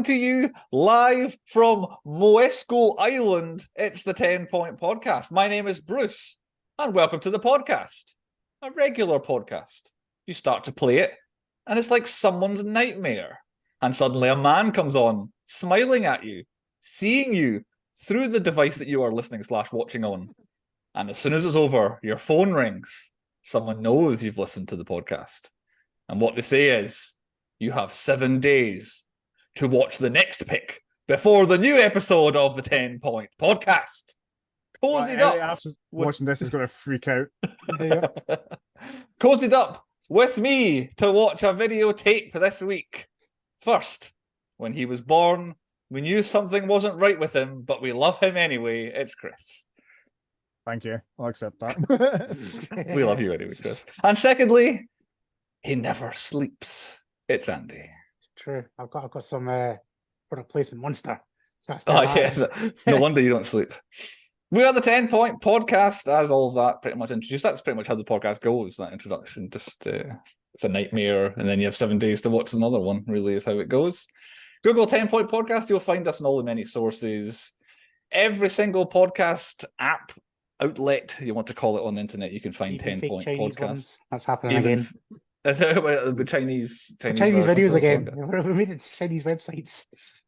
Coming to you live from Miscou Island, it's the 10 Point Podcast. My name is Bruce, and welcome to the podcast. A regular podcast. You start to play it, and it's like someone's nightmare. And suddenly a man comes on, smiling at you, seeing you through the device that you are listening/watching on. And as soon as it's over, your phone rings. Someone knows you've listened to the podcast. And what they say is, you have 7 days to watch the next pick before the new episode of the 10 Point Podcast. Cozied up. After watching this is going to freak out. Cozied up with me to watch a videotape this week. First, when he was born, we knew something wasn't right with him, but we love him anyway. It's Chris. Thank you. I'll accept that. We love you anyway, Chris. And secondly, he never sleeps. It's Andy. It's true. I've got some product placement monster. So No wonder you don't sleep. We are the 10 Point Podcast, as all that pretty much introduced. That's pretty much how the podcast goes, that introduction. Just it's a nightmare, and then you have 7 days to watch another one, really is how it goes. Google 10 Point Podcast, you'll find us in all the many sources. Every single podcast app, outlet, you want to call it on the internet, you can find even 10 Point Chinese Podcast. Ones. That's happening again. Is it the Chinese videos again? We made it to Chinese websites.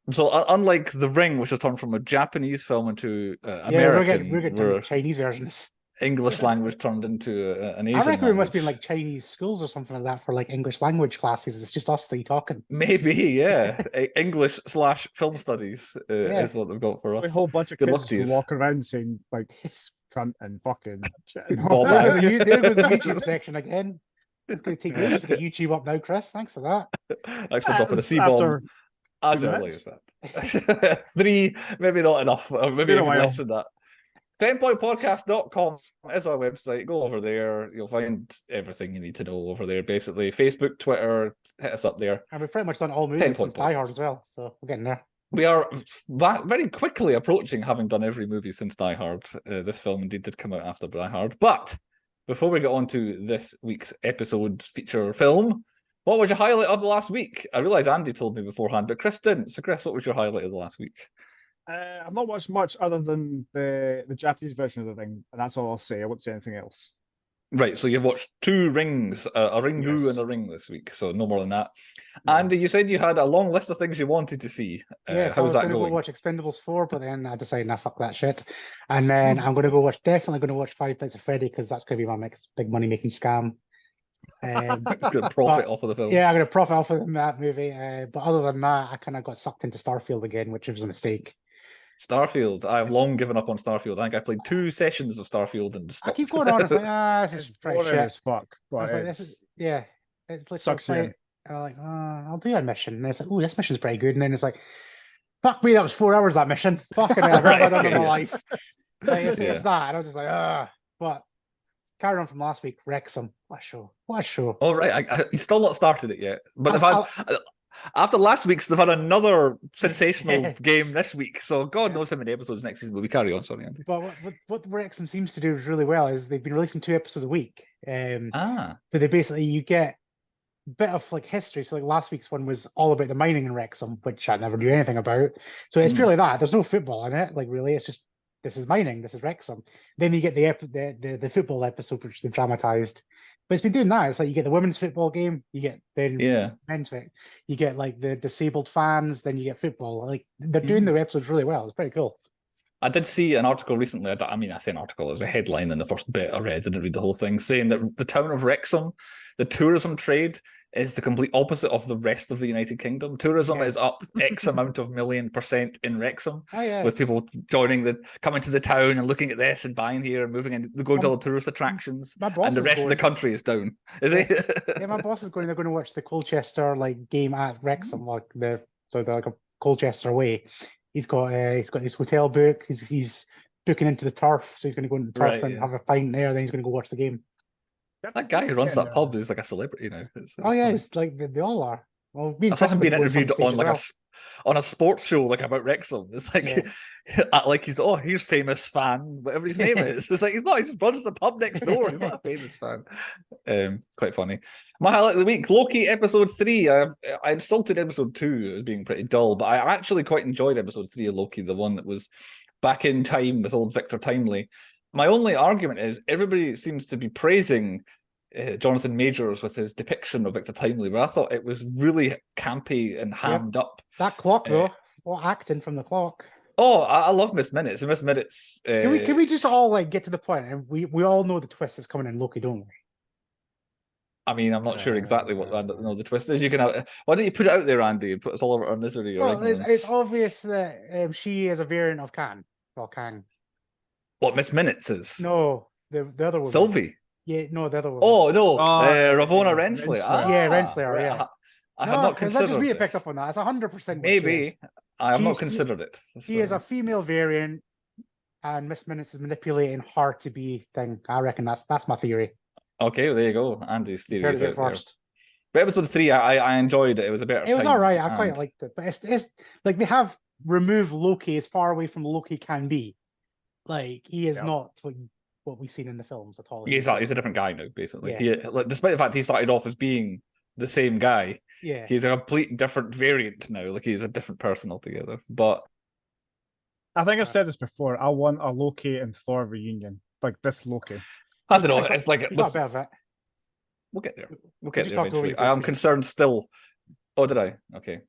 So unlike The Ring, which was turned from a Japanese film into American, we're getting Chinese versions. English language turned into an Asian I reckon language. we must be in like Chinese schools or something like that for like English language classes. It's just us three talking. Maybe, yeah. English/film studies is what they've got for us. A whole bunch of kids who walk around saying like cunt and fucking shit. There goes the YouTube section again. It's going to take ages to get YouTube up now, Chris. Thanks for that. Thanks for dropping a C-bomb as early as that. 3, maybe not enough, or maybe even less than that. 10pointpodcast.com is our website. Go over there. You'll find everything you need to know over there, basically. Facebook, Twitter, hit us up there. And we've pretty much done all movies since Die Hard as well, so we're getting there. We are very quickly approaching having done every movie since Die Hard. This film indeed did come out after Die Hard. But before we get on to this week's episode feature film, what was your highlight of the last week? I realise Andy told me beforehand, but Chris didn't. So Chris, what was your highlight of the last week? I've not watched much other than the Japanese version of the Ring, and that's all I'll say. I won't say anything else. Right, so you've watched 2 rings, a Ringu and a Ring this week, so no more than that. Yeah. Andy, you said you had a long list of things you wanted to see. Yes, I was going to go watch Expendables 4, but then I decided, nah, fuck that shit. And then I'm going to definitely going to watch 5 Nights at Freddy, because that's going to be my next big money-making scam. It's going to profit off of the film. Yeah, I'm going to profit off of that movie. But other than that, I kind of got sucked into Starfield again, which was a mistake. Starfield. I've long given up on Starfield. I think I played 2 sessions of Starfield and stopped. I keep going on. It's like, this is pretty shit as fuck. But it's like sucks you. I'm like, I'll do a mission. And it's like, oh, this mission's pretty good. And then it's like, fuck me, that was 4 hours that mission. Fucking hell, what have I done in my life? Like, it's that. And I was just like, But carry on from last week, Wrexham. What a show. Oh, right. You still not started it yet. But after last week's, they've had another sensational game this week. So God knows how many episodes next season. But we carry on, sorry, Andy. But what Wrexham seems to do really well is they've been releasing 2 episodes a week. So they basically, you get a bit of like history. So like last week's one was all about the mining in Wrexham, which I never knew anything about. So it's purely that. There's no football in it. Like really, it's just, this is mining, this is Wrexham. Then you get the football episode, which they've dramatized. But it's been doing that. It's like you get the women's football game, you get men's fit, you get like the disabled fans, then you get football. Like they're doing their episodes really well. It's pretty cool. I did see an article recently. I say an article, it was a headline in the first bit I read, didn't read the whole thing, saying that the town of Wrexham, the tourism trade is the complete opposite of the rest of the United Kingdom. Tourism is up X amount of million% in Wrexham, with people coming to the town and looking at this and buying here and moving in, going to all the tourist attractions, and the rest of the country is down. Is it? Yeah, my boss is going. They're going to watch the Colchester game at Wrexham, like they're like a Colchester away. He's got his hotel book. He's booking into the turf, so he's going to go into the turf and have a pint there. Then he's going to go watch the game. That guy who runs that pub is like a celebrity now. It's like they all are. Well, I saw him being interviewed on like on a sports show like about Wrexham. It's like, like he's famous fan, whatever his name is. It's like he's not. He just runs the pub next door. He's not a famous fan. Quite funny. My highlight of the week: Loki episode 3. I insulted episode 2 as being pretty dull, but I actually quite enjoyed episode 3 of Loki, the one that was back in time with old Victor Timely. My only argument is everybody seems to be praising Jonathan Majors with his depiction of Victor Timely, but I thought it was really campy and hammed up. That clock, though. What acting from the clock? Oh, I love Miss Minutes. And Miss Minutes... Can we just all get to the point? And we all know the twist is coming in Loki, don't we? I mean, I'm not sure exactly what the twist is. Why don't you put it out there, Andy, and put us all over our misery? Well, it's obvious that she is a variant of Kang. Well, Kang. What, Miss Minutes is? No, the other one. Sylvie? Yeah, no, the other one. Oh, no, Ravonna Renslayer. Renslayer, yeah. I have not considered just me picked up on that. It's 100%. Maybe. I have not considered it. She is a female variant, and Miss Minutes is manipulating her to be thing. I reckon that's my theory. Okay, well, there you go. Andy's theory is out first. But episode 3, I enjoyed it. It was a better. It was all right. I quite liked it, but it's like they have removed Loki as far away from Loki can be. Like he is not what we've seen in the films at all. He's a different guy now, basically. Despite the fact he started off as being the same guy, he's a complete different variant now. Like he's a different person altogether. But I think I've said this before. I want a Loki and Thor reunion, like this Loki. I don't know. It's like got a bit of it. We'll get there. We'll get there eventually. I am concerned still. Oh, did I? Okay.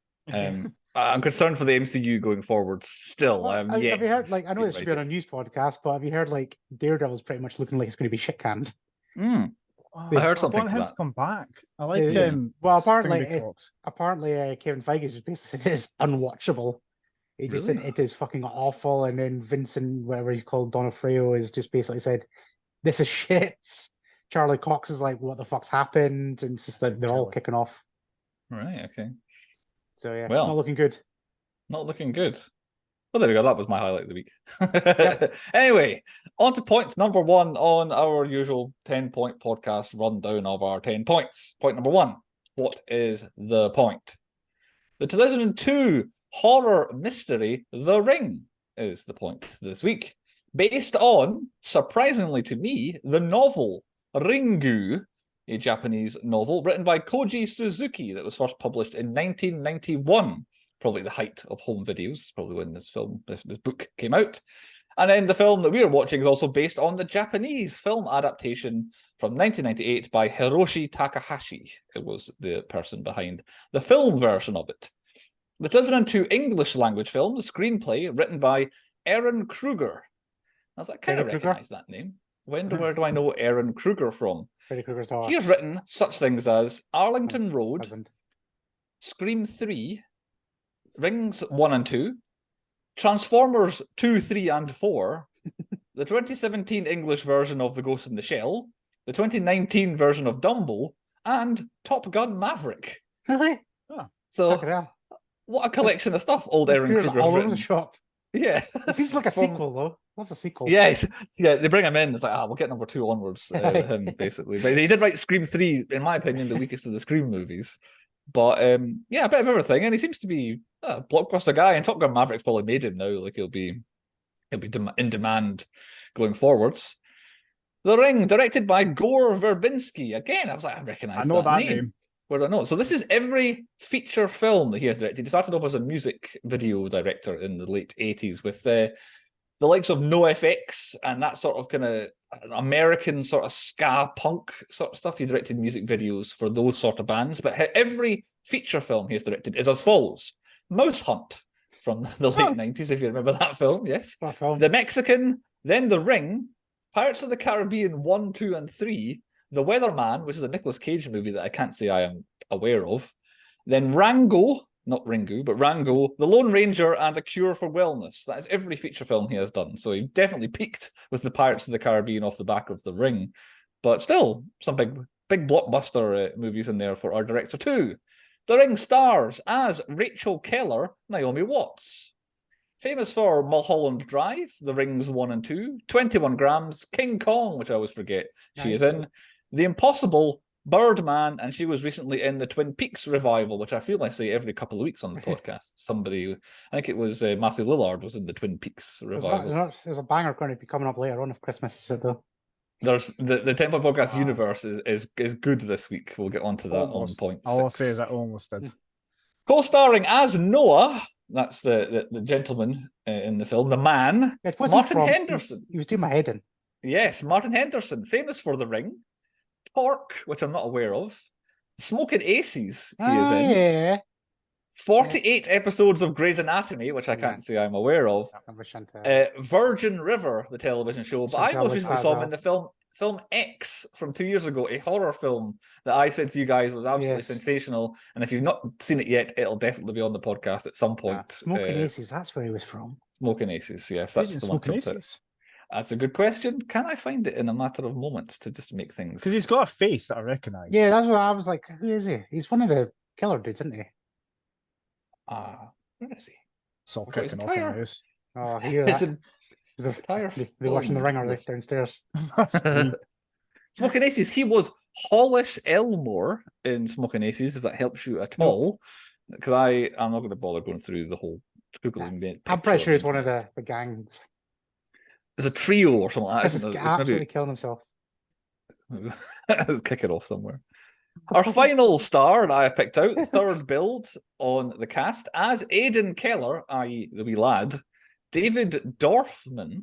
I'm concerned for the MCU going forwards. Still, have you heard? Like, I know this should be on a news podcast, but have you heard? Like, Daredevil's pretty much looking like it's going to be shit canned. I heard something. I want him to come back. I like him. Well, apparently, Kevin Feige just basically said it's unwatchable. He just said it is fucking awful, and then Vincent, whatever he's called, D'Onofrio, has just basically said, "This is shit." Charlie Cox is like, "What the fuck's happened?" And it's just like they're all kicking off. Right. Okay. So yeah, not looking good. Not looking good. Well, there we go. That was my highlight of the week. Anyway, on to point number 1 on our usual 10-point podcast rundown of our 10 points. Point number 1. What is the point? The 2002 horror mystery The Ring is the point this week. Based on, surprisingly to me, the novel Ringu, a Japanese novel written by Koji Suzuki that was first published in 1991, probably the height of home videos, probably when this book came out. And then the film that we are watching is also based on the Japanese film adaptation from 1998 by Hiroshi Takahashi. It was the person behind the film version of it. The 2002 English language film, the screenplay, written by Aaron Kruger. I was like, I kind of recognize that name. Where do I know Aaron Kruger from? Freddy Krueger's daughter. He has written such things as Arlington Road, Scream 3, Rings 1 and 2, Transformers 2, 3 and 4, the 2017 English version of The Ghost in the Shell, the 2019 version of Dumbo, and Top Gun Maverick. Really? Oh. So, what a collection of stuff old Aaron Kruger all over the shop. Yeah. It seems like a sequel, though. Loves a sequel. Yes. Yeah, they bring him in. It's like, we'll get number 2 onwards with him, basically. But they did write Scream 3, in my opinion, the weakest of the Scream movies. But, a bit of everything. And he seems to be a blockbuster guy. And Top Gun Maverick's probably made him now. Like, he'll be in demand going forwards. The Ring, directed by Gore Verbinski. Again, I was like, I recognise that name. Where do I know? So this is every feature film that he has directed. He started off as a music video director in the late 80s with the likes of NoFX and that sort of kind of American sort of ska punk sort of stuff. He directed music videos for those sort of bands. But every feature film he has directed is as follows. Mouse Hunt from the late 90s, if you remember that film, yes. The Mexican, then The Ring, Pirates of the Caribbean 1, 2, and 3, The Weatherman, which is a Nicolas Cage movie that I can't say I am aware of, then Rango, not Ringu, but Rango, The Lone Ranger, and A Cure for Wellness. That is every feature film he has done. So he definitely peaked with the Pirates of the Caribbean off the back of The Ring. But still, some big blockbuster movies in there for our director too. The Ring stars as Rachel Keller, Naomi Watts. Famous for Mulholland Drive, The Rings 1 and 2, 21 Grams, King Kong, which I always forget she is in, The Impossible, Birdman, and she was recently in the Twin Peaks revival, which I feel I say every couple of weeks on the podcast. Somebody, I think it was Matthew Lillard, was in the Twin Peaks revival. There's a banger going to be coming up later on if Christmas is it though. There's the Temple Podcast universe is good this week. We'll get onto that almost. on point All I'll 6. say is I almost did. Co-starring as Noah, that's the gentleman in the film, the man, Martin Henderson. He was doing my head in. Yes, Martin Henderson, famous for The Ring, Torque, which I'm not aware of, Smoking Aces, he is in. Yeah. 48 episodes of Grey's Anatomy, which I can't say I'm aware of. Virgin River, the television show, but I most recently saw him in the film X from 2 years ago, a horror film that I said to you guys was absolutely sensational. And if you've not seen it yet, it'll definitely be on the podcast at some point. Smoking Aces, that's where he was from. Smoking Aces, yes, that's the one. That's a good question. Can I find it in a matter of moments to just make things? Because he's got a face that I recognise. Yeah, that's what I was like. Who is he? He's one of the killer dudes, isn't he? Where is he? Saw kicking off in the house. Oh, hear that? They're watching The Ring, are they, downstairs? Smoking Aces. He was Hollis Elmore in Smoking Aces, if that helps you at all. Because I'm not going to bother going through the whole Googling. I'm pretty sure he's one of the gangs. There's a trio or something like that. He's absolutely killing himself. Let's kick it off somewhere. Our final star that I have picked out, third build on the cast, as Aidan Keller, i.e. the wee lad, David Dorfman.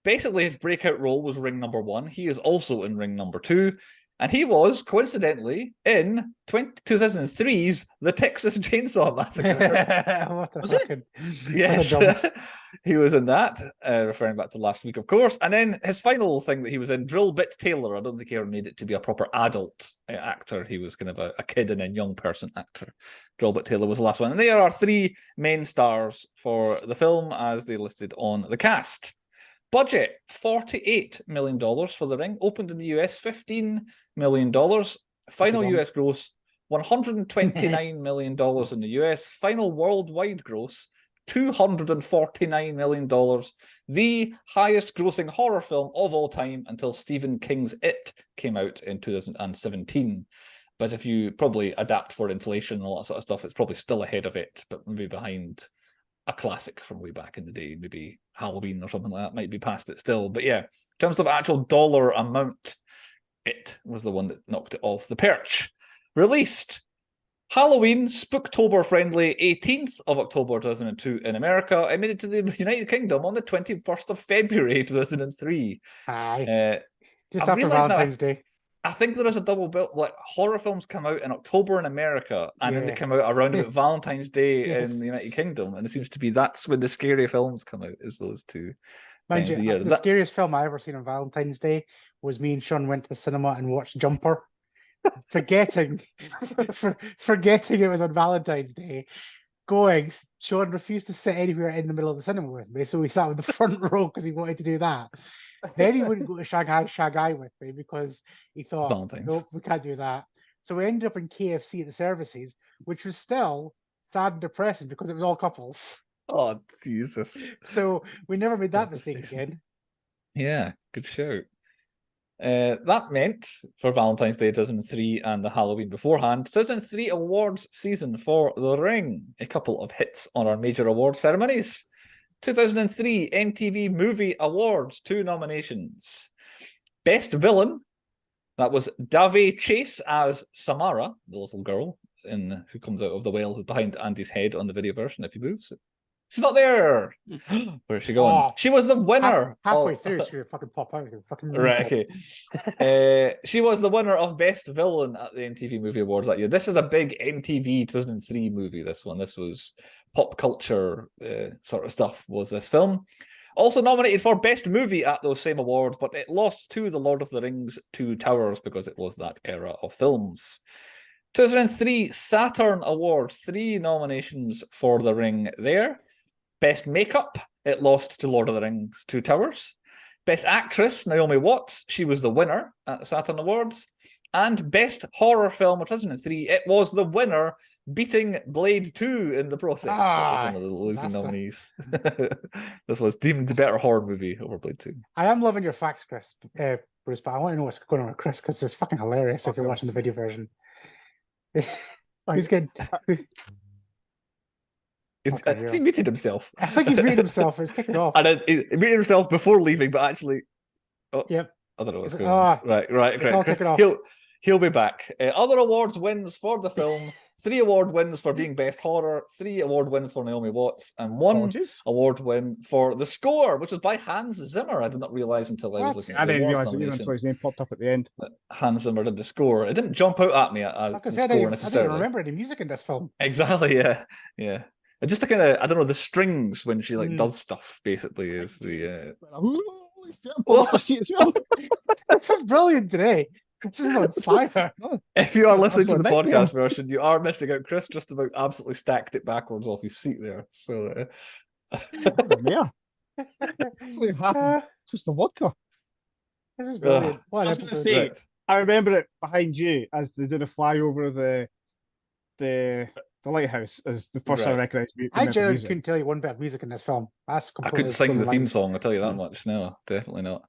Basically, his breakout role was Ring number 1. He is also in Ring number 2. And he was, coincidentally, in 2003's The Texas Chainsaw Massacre. What the was fucking... Yes. He was in that, referring back to last week, of course. And then his final thing that he was in, Drillbit Taylor. I don't think he ever made it to be a proper adult actor. He was kind of a kid and then young person actor. Drillbit Taylor was the last one. And there are 3 main stars for the film as they listed on the cast. Budget, $48 million for The Ring. Opened in the US, $15 million. Final US gross, $129 million in the US. Final worldwide gross, $249 million. The highest grossing horror film of all time until Stephen King's It came out in 2017. But if you probably adapt for inflation and all that sort of stuff, it's probably still ahead of it, but maybe behind a classic from way back in the day, maybe Halloween or something like that, might be past it still. But yeah, in terms of actual dollar amount, It was the one that knocked it off the perch. Released Halloween, Spooktober friendly, 18th of October 2002 in America. It made it to the United Kingdom on the 21st of February 2003. Just after Valentine's Day. I think there is a double bill. Like, horror films come out in October in America, and then they come out around about Valentine's Day in the United Kingdom, and it seems to be that's when the scary films come out, is those two. Mind you, the scariest film I ever seen on Valentine's Day was me and Sean went to the cinema and watched Jumper, forgetting it was on Valentine's Day. Sean refused to sit anywhere in the middle of the cinema with me, so we sat in the front row because he wanted to do that. Then he wouldn't go to Shanghai with me because he thought, nope, we can't do that. So we ended up in KFC at the services, which was still sad and depressing because it was all couples. Oh, Jesus. So we never made that mistake again. Yeah, good shout. That meant for Valentine's Day 2003 and the Halloween beforehand, 2003 awards season for The Ring. A couple of hits on our major award ceremonies. 2003 MTV Movie Awards, 2 nominations. Best Villain, that was Davy Chase as Samara, the little girl who comes out of the well who's behind Andy's head on the video version if he moves. She's not there. Where's she going? She was the winner. Halfway through, she would fucking pop out. Right, okay. She was the winner of Best Villain at the MTV Movie Awards that year. This is a big MTV 2003 movie, this one. This was pop culture sort of stuff, was this film. Also nominated for Best Movie at those same awards, but it lost to The Lord of the Rings, Two Towers, because it was that era of films. 2003 Saturn Awards, 3 nominations for The Ring there. Best Makeup, it lost to Lord of the Rings, Two Towers. Best Actress, Naomi Watts, she was the winner at the Saturn Awards. And Best Horror Film of 2003, it was the winner beating Blade 2 in the process. That was one of the losing nominees. This was deemed the better horror movie over Blade 2. I am loving your facts, Chris, Bruce, but I want to know what's going on with Chris because it's fucking hilarious if you're watching the video version. He's good. Has he muted himself? I think he's muted himself. It's kicking off. And he muted himself before leaving, but actually... Oh, yep. I don't know what's going on. Right. It's all kicking off. He'll be back. Other awards wins for the film. 3 award wins for being best horror. 3 award wins for Naomi Watts. And 1 award win for the score, which was by Hans Zimmer. I did not realise until I was looking at the didn't realise it until his name popped up at the end. Hans Zimmer did the score. It didn't jump out at me as the score necessarily. I didn't remember any music in this film. Exactly, yeah. And just to kind of, I don't know, the strings when she does stuff, basically, is the... This is brilliant today. On fire. If you are listening to the podcast version, you are missing out. Chris just about absolutely stacked it backwards off his seat there. So, yeah, actually half just a vodka. This is brilliant. I was going to say, I remember it behind you as they did a flyover the lighthouse as the first I recognised. I genuinely couldn't tell you one bit of music in this film. I couldn't sing the theme song. I'll tell you that much. No, definitely not.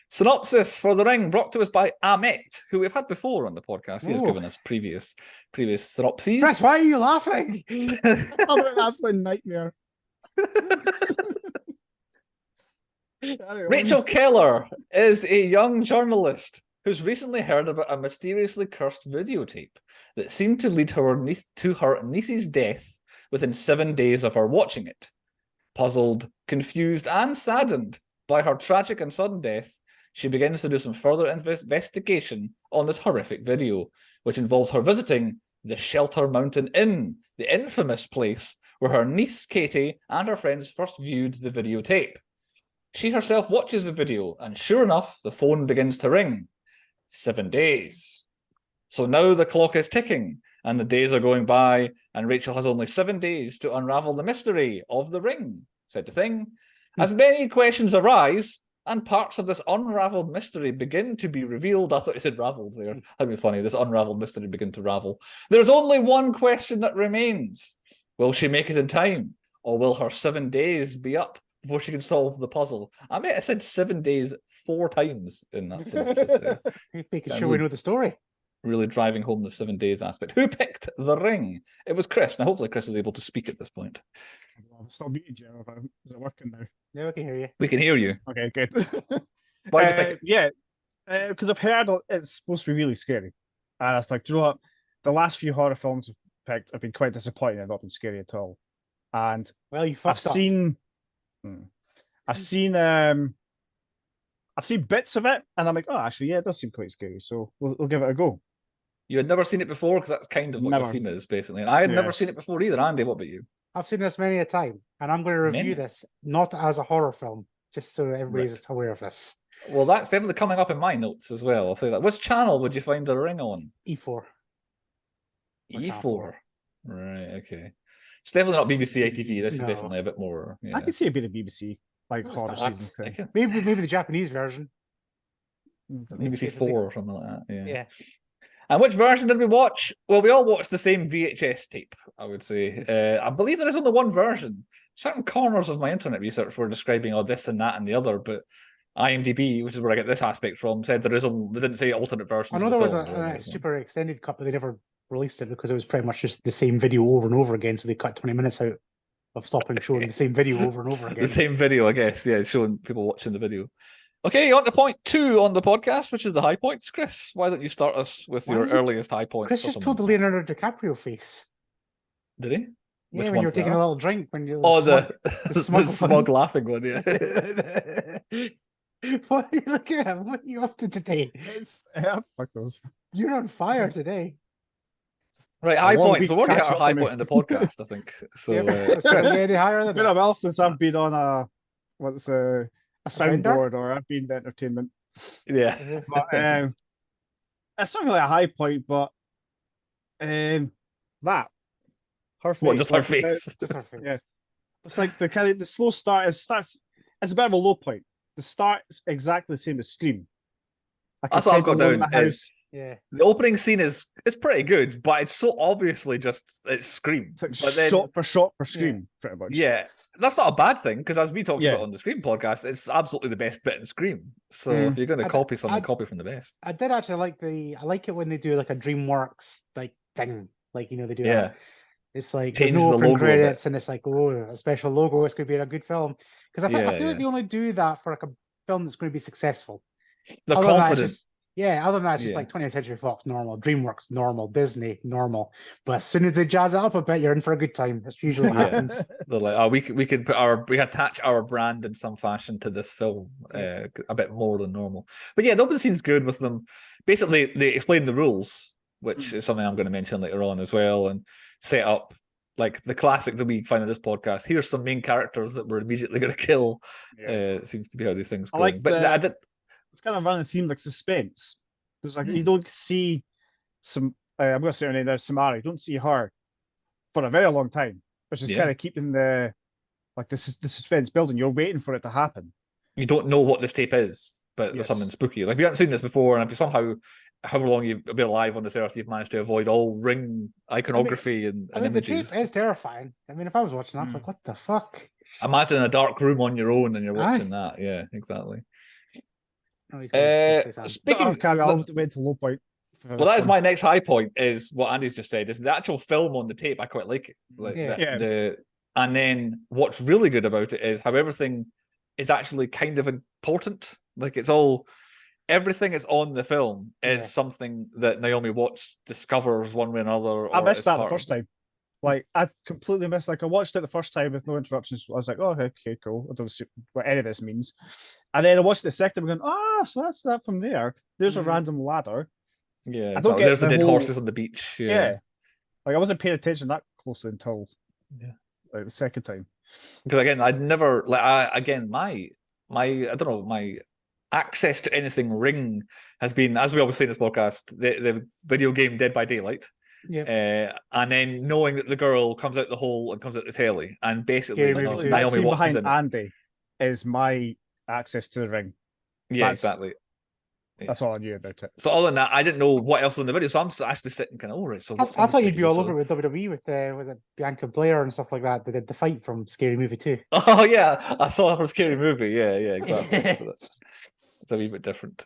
Synopsis for The Ring, brought to us by Ahmet, who we've had before on the podcast. He has given us previous synopses. Chris, why are you laughing? I'm an absolute nightmare. Rachel Keller is a young journalist who's recently heard about a mysteriously cursed videotape that seemed to lead to her niece's death within 7 days of her watching it. Puzzled, confused, and saddened by her tragic and sudden death, she begins to do some further investigation on this horrific video, which involves her visiting the Shelter Mountain Inn, the infamous place where her niece Katie and her friends first viewed the videotape. She herself watches the video, and sure enough, the phone begins to ring. 7 days. So now the clock is ticking, and the days are going by, and Rachel has only 7 days to unravel the mystery of the ring, said the thing. As many questions arise, and parts of this unraveled mystery begin to be revealed. I thought you said raveled there. That'd be funny. This unraveled mystery begin to ravel. There's only one question that remains. Will she make it in time? Or will her 7 days be up before she can solve the puzzle? I said 7 days 4 times in that synopsis. Making sure we know the story. Really driving home the 7 days aspect. Who picked The Ring? It was Chris. Now, hopefully Chris is able to speak at this point. I'm still muted, Joe. Is it working now? Yeah, we can hear you. We can hear you. Okay, good. Why did you pick it? Yeah, because I've heard it's supposed to be really scary. And I was like, do you know what? The last few horror films I've picked have been quite disappointing and not been scary at all. And well, I've seen bits of it, and I'm like, oh, actually, yeah, it does seem quite scary. So we'll give it a go. You had never seen it before, because that's kind of what your theme is, basically. And I had never seen it before either. Andy, what about you? I've seen this many a time, and I'm going to review this not as a horror film, just so everybody's aware of this. Well, that's definitely coming up in my notes as well. I'll say that. Which channel would you find The Ring on? E4. E4. Right, okay. It's definitely not BBC ITV. This is definitely a bit more... Yeah. I could see a bit of BBC, like horror season thing. Maybe the Japanese version. BBC 4 or something like that. Yeah. And which version did we watch? Well, we all watched the same VHS tape, I would say. I believe there is only one version. Certain corners of my internet research were describing this and that and the other, but IMDb, which is where I get this aspect from, said they didn't say alternate versions. I know there was a super extended cut, but they never released it because it was pretty much just the same video over and over again, so they cut 20 minutes out of stopping showing the same video over and over again. The same video, I guess, showing people watching the video. Okay, on to point 2 on the podcast, which is the high points. Chris, why don't you start us with your earliest high point? Chris just pulled the Leonardo DiCaprio face. Did he? Yeah, when you were taking a little drink. When you the smug laughing one, yeah. What are you looking at? What are you up to today? Fuck those. You're on fire today. Right, high point. We've already hit our high point in the podcast, I think. So, any higher than been a while since I've been on a soundboard or I've been the entertainment. Yeah. But, it's not really a high point, but her face. What, just her face? Just her face. Yeah. It's like the slow start. It's a bit of a low point. The start is exactly the same as Scream. That's what I've got down. Yeah. The opening scene is pretty good, but it's so obviously just it's Scream. It's like but then, shot for Scream, pretty much. Yeah, that's not a bad thing because as we talked Yeah. about on the Scream podcast, it's absolutely the best bit in Scream. So if you're going to copy something, copy from the best. I did actually I like it when they do like a DreamWorks like thing, like they do Yeah. that. It's like Change there's no the opening logo a credits, bit. and it's like, oh, a special logo. It's going to be a good film because I feel like they only do that for like a film that's going to be successful. They're Other than that, confident. other than that, it's just like 20th Century Fox normal, DreamWorks normal, Disney normal. But as soon as they jazz it up a bit, you're in for a good time. That's usually what happens. They're like, oh, we can attach our brand in some fashion to this film a bit more than normal. But yeah, the opening scene's good with them. Basically, they explain the rules, which is something I'm going to mention later on as well, and set up like the classic that we find in this podcast. Here's some main characters that we're immediately going to kill. It seems to be how these things go. It's kind of running theme like suspense. There's like you don't see some. I'm going to say her name there, Samara. You don't see her for a very long time, which is kind of keeping the suspense building. You're waiting for it to happen. You don't know what this tape is, but there's something spooky. Like if you haven't seen this before, and if you somehow, however long you've been alive on this earth, you've managed to avoid all ring iconography and images. The tape is terrifying. I mean, if I was watching that, I'm like, what the fuck? Imagine a dark room on your own and you're watching that. Yeah, exactly. Speaking, I'll wait till low point. Well, that is my next high point. Is what Andy's just said. Is the actual film on the tape? I quite like it. And then what's really good about it is how everything is actually kind of important. Like it's all everything that's on the film is something that Naomi Watts discovers one way or another. I missed that the first time. Like I completely missed. Like I watched it the first time with no interruptions. I was like, "Oh, okay, cool. I don't see what any of this means." And then I watched it the second time, going, so that's that from there. There's a random ladder. Yeah, I don't get. There's the dead horses on the beach. Yeah, like I wasn't paying attention that closely until like the second time. Because again, I'd never my I don't know, my access to anything Ring has been, as we always say in this podcast, the video game Dead by Daylight. Yeah. And then knowing that the girl comes out the hole and comes out the telly, and basically Naomi Watts is in Andy is my access to the Ring. Yeah, exactly. That's all I knew about it. So other than that, I didn't know what else was in the video. So I'm actually sitting kind of, all right. So I thought you'd be all over with WWE with was it Bianca Blair and stuff like that. They did the fight from Scary Movie 2. Oh yeah, I saw that from Scary Movie. Yeah, exactly. It's a wee bit different.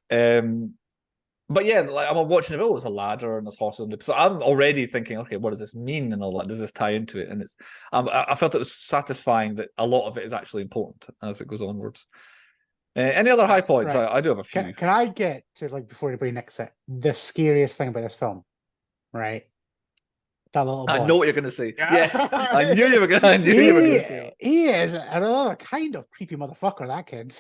But yeah, like I'm watching the video, there's a ladder and there's horses on the. So I'm already thinking, okay, what does this mean and all that? Does this tie into it? And it's, I felt it was satisfying that a lot of it is actually important as it goes onwards. Any other high points? Right. I do have a few. Can I get to, like, before anybody nicks it, the scariest thing about this film, right? That little boy. I know what you're going to say. Yeah, I knew you were going to say. He is another kind of creepy motherfucker, that kid.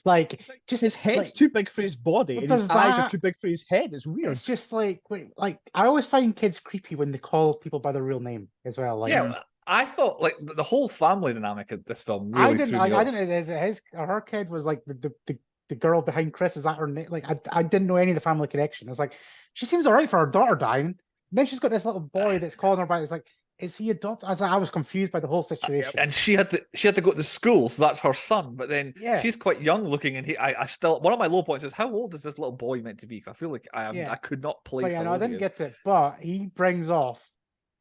Like, just his head's too big for his body, and his eyes are too big for his head. It's weird. It's just like I always find kids creepy when they call people by their real name as well. Like, I thought like the whole family dynamic of this film really threw me off. I didn't. Her kid was like the girl behind Chris. Is that her name? Like I didn't know any of the family connection. I was like, she seems alright for her daughter dying. And then she's got this little boy that's calling her by. It's like, is he adopted? I was confused by the whole situation. And she had to go to school, so that's her son. But then she's quite young looking, and I still, one of my low points is how old is this little boy meant to be? Because I feel like I could not place. But I didn't get it, but he brings off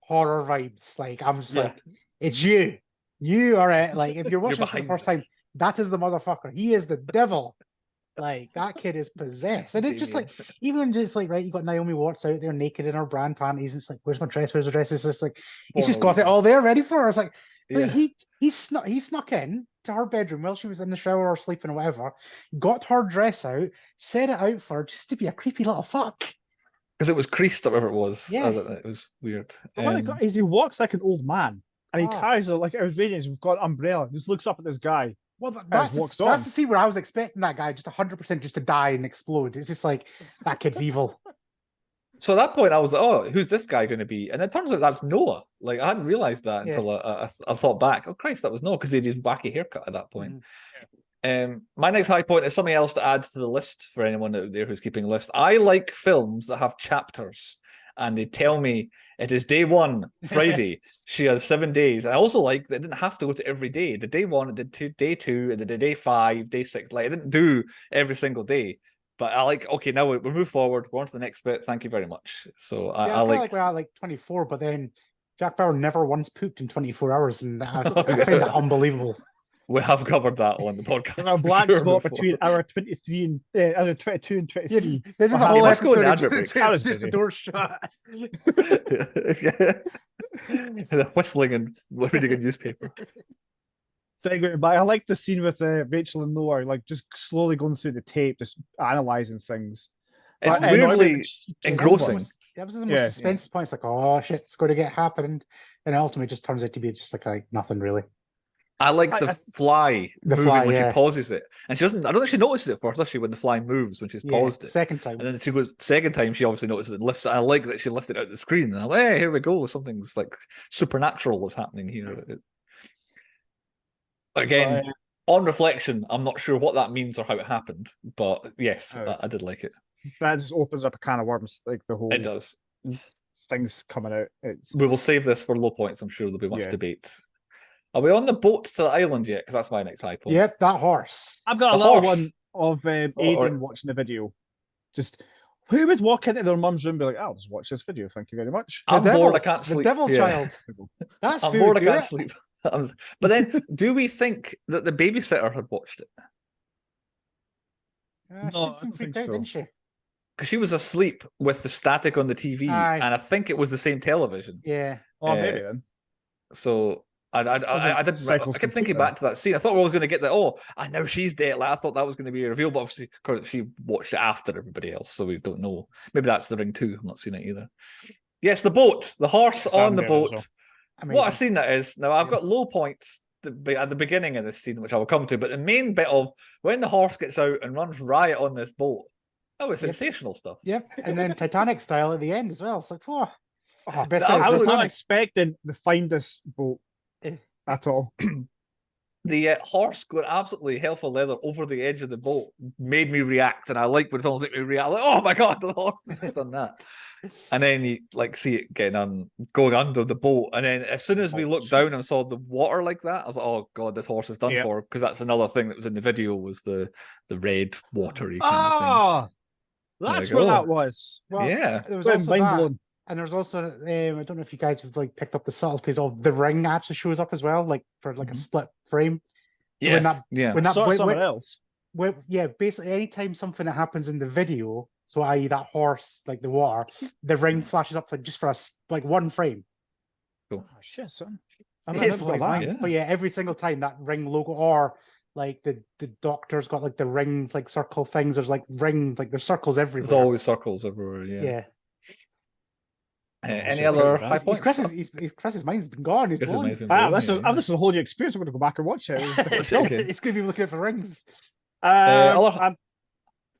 horror vibes. Like I'm just like, it's you. You are it. Like if you're watching this for the first time, that is the motherfucker. He is the devil. Like that kid is possessed. And it's just like, even just like, right, you got Naomi Watts out there naked in her brand panties. It's like, where's my dress? Where's the dress? It's just like he's just got it all there ready for her. It's like he snuck in to her bedroom while she was in the shower or sleeping or whatever, got her dress out, set it out for her just to be a creepy little fuck. Because it was creased or whatever it was. Yeah. It was weird. What I got is he walks like an old man. And he carries it like I was reading. He's got an umbrella. Just looks up at this guy. Well, that's the scene where I was expecting that guy just 100% just to die and explode. It's just like that kid's evil. So at that point, I was like, "Oh, who's this guy going to be?" And it turns out that's Noah. Like I hadn't realized that until I thought back. Oh Christ, that was Noah because he had his wacky haircut at that point. My next high point is something else to add to the list for anyone out there who's keeping a list. I like films that have chapters. And they tell me it is day 1, Friday. She has 7 days. I also like that it didn't have to go to every day. The day 1, it did day 2, it did day 5, day 6. Like it didn't do every single day. But I like, okay, now we move forward. We're on to the next bit. Thank you very much. So I I like we're at like 24, but then Jack Bauer never once pooped in 24 hours, and I find that unbelievable. We have covered that on the podcast. A black spot between hour 23 and hour 22 and 23. There's a whole must go in episode the advert breaks. just the door shut. The whistling and reading a newspaper. But I like the scene with Rachel and Noah, like just slowly going through the tape, just analyzing things. It's But, weirdly engrossing. That was the most suspense points, like, oh shit, it's going to get happened, and ultimately it just turns out to be just like nothing really. I like the fly moving when she pauses it, and she doesn't. I don't think she notices it first, does she? When the fly moves when she's paused it. Second time, and then she goes second time. She obviously notices it and lifts it. I like that she lifted it out the screen. And I'm like, hey, here we go. Something's like supernatural is happening here. Again, on reflection, I'm not sure what that means or how it happened, but yes, I did like it. That just opens up a can of worms, like the whole. It does. Things coming out. We will save this for low points. I'm sure there'll be much debate. Are we on the boat to the island yet? Because that's my next high point. Yep, that horse. I've got a little one of Aidan watching the video. Just who would walk into their mum's room and be like, I'll just watch this video, thank you very much. I'm bored, I can't sleep. The devil child. That's I'm bored, I can't sleep. But then, do we think that the babysitter had watched it? No, she freaked out, didn't she? Because she was asleep with the static on the TV, and I think it was the same television. Yeah. Oh, maybe then. So I kept thinking back to that scene. I thought we were going to get the I know she's dead. Like, I thought that was going to be a reveal, but obviously she watched it after everybody else, so we don't know. Maybe that's the Ring 2. I've not seen it either. Yes, the boat, the horse on the boat. Well. What a scene that is. Now, I've got low points at the beginning of this scene, which I will come to, but the main bit of when the horse gets out and runs riot on this boat, that was sensational stuff. Yep, and then Titanic style at the end as well. It's like, I was not expecting to find this boat at all. The horse going absolutely hell for leather over the edge of the boat made me react, and I like when films make me react. Like, oh my god, the horse has done that. And then you see it going under the boat, and then as soon as we looked down and saw the water like that, I was like, oh god, this horse is done for, because that's another thing that was in the video was the red watery kind of thing. That's where that was. Well, there was also that. And there's also, I don't know if you guys have picked up the subtleties of the ring actually shows up as well, like for a split frame. So when someone else. Basically anytime something that happens in the video, so i.e. that horse, like the water, the ring flashes up for just for one frame. Cool. Oh shit, son. But every single time that ring logo, or like the doctor's got like the rings, like circle things. There's there's circles everywhere. There's always circles everywhere. Yeah. Any other high points? Chris's mind's been gone. He's blown. This is a whole new experience. I'm going to go back and watch it. It's going to be looking for rings.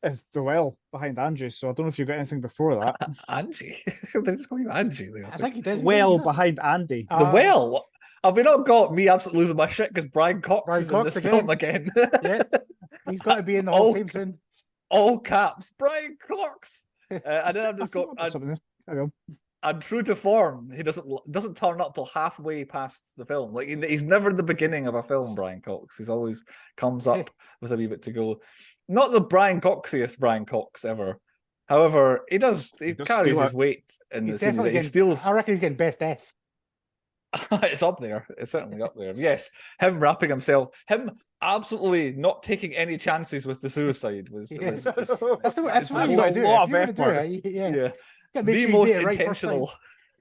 It's the well behind Angie, so I don't know if you've got anything before that. Angie? They just call you Angie. I think he does. Well behind Andy. The well? Have we not got me absolutely losing my shit because Brian Cox is in this film again? Yeah, he's got to be in the Hall of Fame soon. All caps, Brian Cox. And then I've just got. And true to form, he doesn't turn up till halfway past the film. Like he's never the beginning of a film, Brian Cox. He's always comes up with a wee bit to go. Not the Brian Coxiest Brian Cox ever. However, he carries his weight in the scene. He steals. I reckon he's getting best F. It's up there. It's certainly up there. Yes, him wrapping himself, him absolutely not taking any chances with the suicide was. That's what you got to do. If you're going to do it,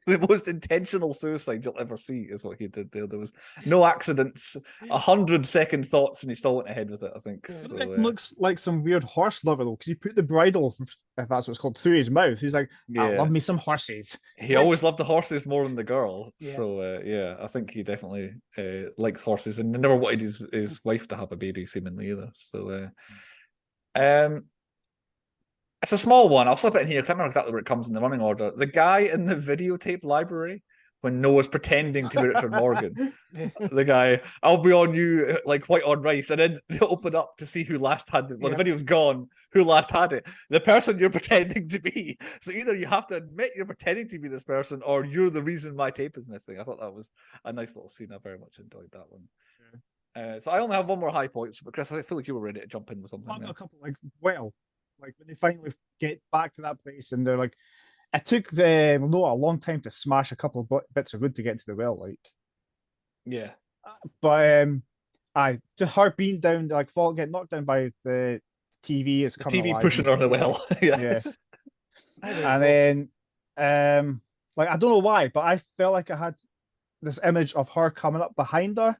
The most intentional suicide you'll ever see is what he did there. There was no accidents, 100 second thoughts, and he still went ahead with it, I think. So, it looks like some weird horse lover, though, because he put the bridle, if that's what it's called, through his mouth. He's like, I love me some horses. He always loved the horses more than the girl. Yeah. So, I think he definitely likes horses and never wanted his wife to have a baby, seemingly, either. So, it's a small one. I'll slip it in here because I don't remember exactly where it comes in the running order. The guy in the videotape library when Noah's pretending to be Richard Morgan. The guy, I'll be on you like white on rice, and then they open up to see who last had it. Well, the video's gone. Who last had it? The person you're pretending to be. So either you have to admit you're pretending to be this person, or you're the reason my tape is missing. I thought that was a nice little scene. I very much enjoyed that one. So I only have one more high point, but Chris, I feel like you were ready to jump in with something. I've got a couple Like when they finally get back to that place, and they're like, it took them a long time to smash a couple of bits of wood to get to the well. Like, yeah, but I just her being down, like getting knocked down by the TV is coming TV alive. pushing her on the well. Yeah. And then, like I don't know why, but I felt like I had this image of her coming up behind her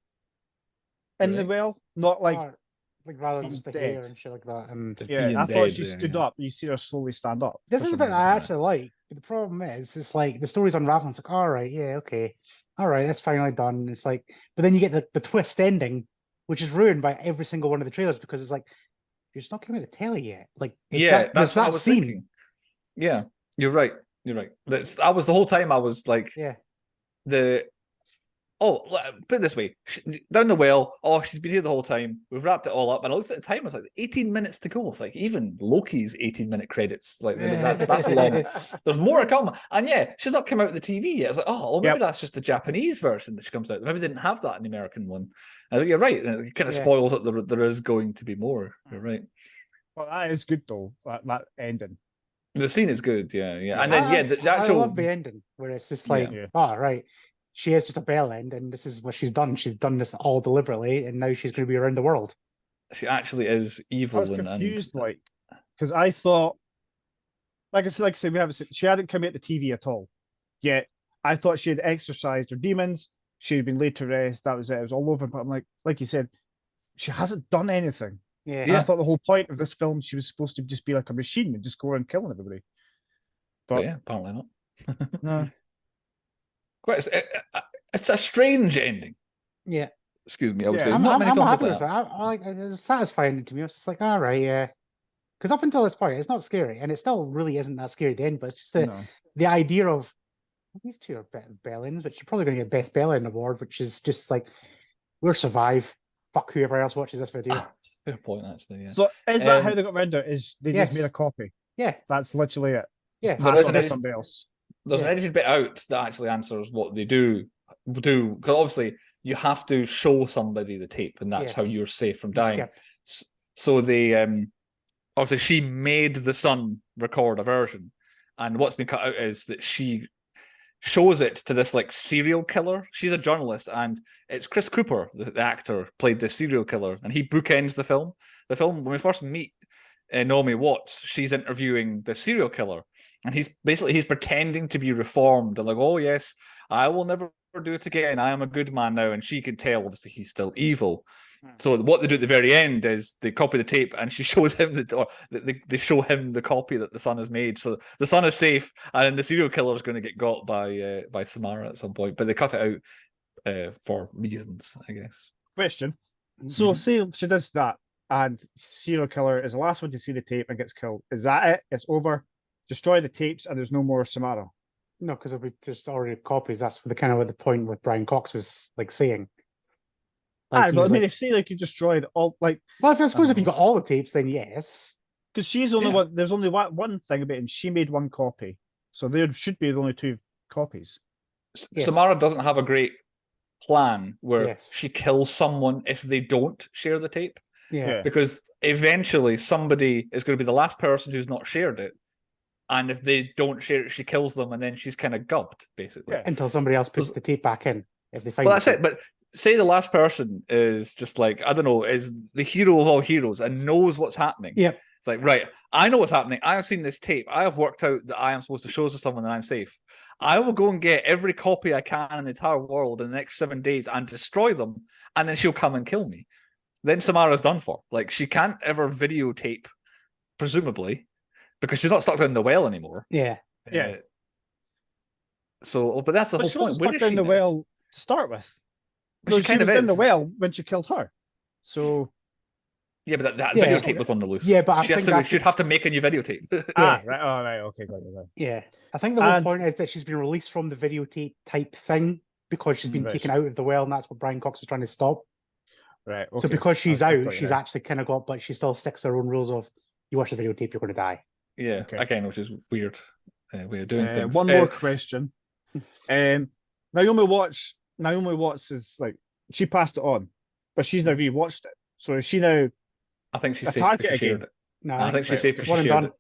in the well, not like rather than just the hair and shit like that. And yeah, I thought she stood up. You see her slowly stand up. This is a bit I actually like, but the problem is, it's like the story's unraveling. It's like, all right, yeah, okay, all right, that's finally done. It's like, but then you get the twist ending, which is ruined by every single one of the trailers because it's like you're just not coming to the telly yet. Like, that's what I was thinking. Yeah, you're right. You're right. I was the whole time. I was like, put it this way, down the well. Oh, she's been here the whole time. We've wrapped it all up, and I looked at the time. I was like, 18 minutes to go. It's like even Loki's 18-minute credits. Like that's long. There's more to come. And yeah, she's not come out of the TV yet. I was like, oh, well, maybe that's just the Japanese version that she comes out. Maybe they didn't have that in the American one. I think you're right. It kind of spoils that there is going to be more. You're right. Well, that is good though. That ending. The scene is good. Yeah. And then the actual. I love the ending where it's just like, oh right. She is just a bell end, and this is what she's done. She's done this all deliberately, and now she's going to be around the world. She actually is evil. I was confused, like, because I thought, like I said, she hadn't come out the TV at all. Yet I thought she had exorcised her demons. She had been laid to rest. That was it. It was all over. But I'm like you said, she hasn't done anything. Yeah. And I thought the whole point of this film, she was supposed to just be like a machine and just go around killing everybody. But yeah, apparently not. No. It's a strange ending. Yeah. Excuse me. I would say I'm happy with that. It's satisfying to me. I was just like, all right, yeah. Because up until this point, it's not scary, and it still really isn't that scary at the end. But it's just the idea of these two are bell-ends, which you're probably going to get best bell-end award, which is just like we'll survive. Fuck whoever else watches this video. Fair point, actually. Yeah. So is that how they got around it? Is they just made a copy? Yeah. That's literally it. Yeah. Pass on to somebody else. There's an edited bit out that actually answers what they do because obviously you have to show somebody the tape, and that's how you're safe from dying. So they obviously she made the son record a version, and what's been cut out is that she shows it to this like serial killer. She's a journalist, and it's Chris Cooper, the actor, played the serial killer, and he bookends the film. The film, when we first meet Naomi Watts, she's interviewing the serial killer, and he's pretending to be reformed and like, oh yes, I will never do it again. I am a good man now, and she can tell obviously he's still evil. So what they do at the very end is they copy the tape, and she shows him they show him the copy that the son has made. So the son is safe, and the serial killer is going to get got by Samara at some point. But they cut it out for reasons, I guess. Question. So say she does that, and serial killer is the last one to see the tape and gets killed. Is that it? It's over. Destroy the tapes, and there's no more Samara. No, because it'll be just already copied. That's the kind of what the point with Brian Cox was like saying. Like, but I mean, if say like you destroyed all, like, well, I suppose if you got all the tapes, then yes. Because she's only one. There's only one thing about it, and she made one copy, so there should be only two copies. Samara doesn't have a great plan where she kills someone if they don't share the tape. Yeah. Because eventually somebody is going to be the last person who's not shared it. And if they don't share it, she kills them, and then she's kind of gubbed, basically. Yeah. Until somebody else puts the tape back in. If they find well, that's it. But say the last person is just like, I don't know, is the hero of all heroes and knows what's happening. Yeah. It's like, right, I know what's happening. I have seen this tape. I have worked out that I am supposed to show to someone that I'm safe. I will go and get every copy I can in the entire world in the next 7 days and destroy them, and then she'll come and kill me. Then Samara's done for. Like, she can't ever videotape, presumably, because she's not stuck down the well anymore. Yeah. Yeah. So, but that's the whole she point. Wasn't stuck down the well to start with. But she was in the well when she killed her. So. Yeah, but that videotape was on the loose. Yeah, but she'd have to make a new videotape. Right. Oh, right. Okay, got it. Yeah. I think the whole point is that she's been released from the videotape type thing because she's been taken out of the well, and that's what Brian Cox is trying to stop. Right. Okay. So because she's out, she's actually kind of got, but she still sticks to her own rules of you watch the videotape, you're going to die. Yeah. Okay. Again, which is weird way of doing things. One more question. Naomi Watts is like, she passed it on, but she's now rewatched it. So is she now? I think she's a target again. No, I think she's safe because one she and shared done. it.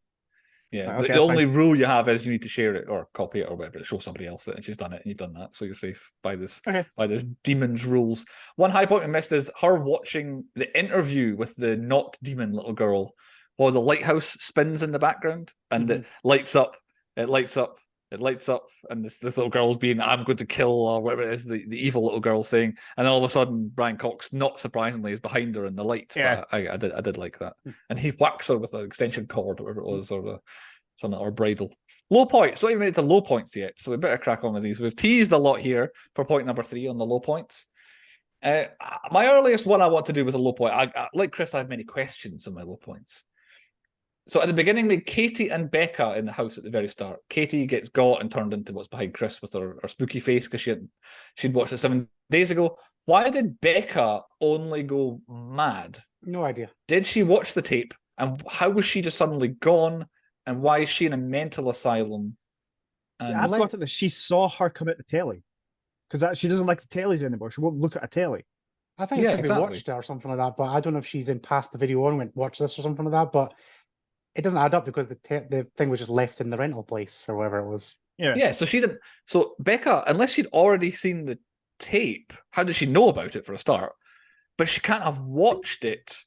Yeah, Okay, the only fine. rule you have is you need to share it or copy it or whatever, show somebody else it, and she's done it, and you've done that, so you're safe by this demon's rules. One high point I missed is her watching the interview with the not demon little girl, while the lighthouse spins in the background and it lights up, it lights up, it lights up, and this little girl's being, I'm going to kill, or whatever it is, the evil little girl saying, and then all of a sudden Brian Cox, not surprisingly, is behind her in the light. Yeah. But I did like that. And he whacks her with an extension cord, or whatever it was, or something, or bridle. Low points. Not even made it to low points yet, so we better crack on with these. We've teased a lot here for point number 3 on the low points. My earliest one I want to do with a low point, I like Chris, I have many questions on my low points. So at the beginning, we had Katie and Becca in the house at the very start. Katie gets got and turned into what's behind Chris with her spooky face because she'd watched it 7 days ago. Why did Becca only go mad? No idea. Did she watch the tape? And how was she just suddenly gone? And why is she in a mental asylum? And I've got it that she saw her come at the telly. Because she doesn't like the tellies anymore. She won't look at a telly. I think it's because they watched it or something like that, but I don't know if she's then passed the video on and went, watch this or something like that, but it doesn't add up because the thing was just left in the rental place or wherever it was. Yeah, so she didn't. So Becca, unless she'd already seen the tape, how did she know about it for a start? But she can't have watched it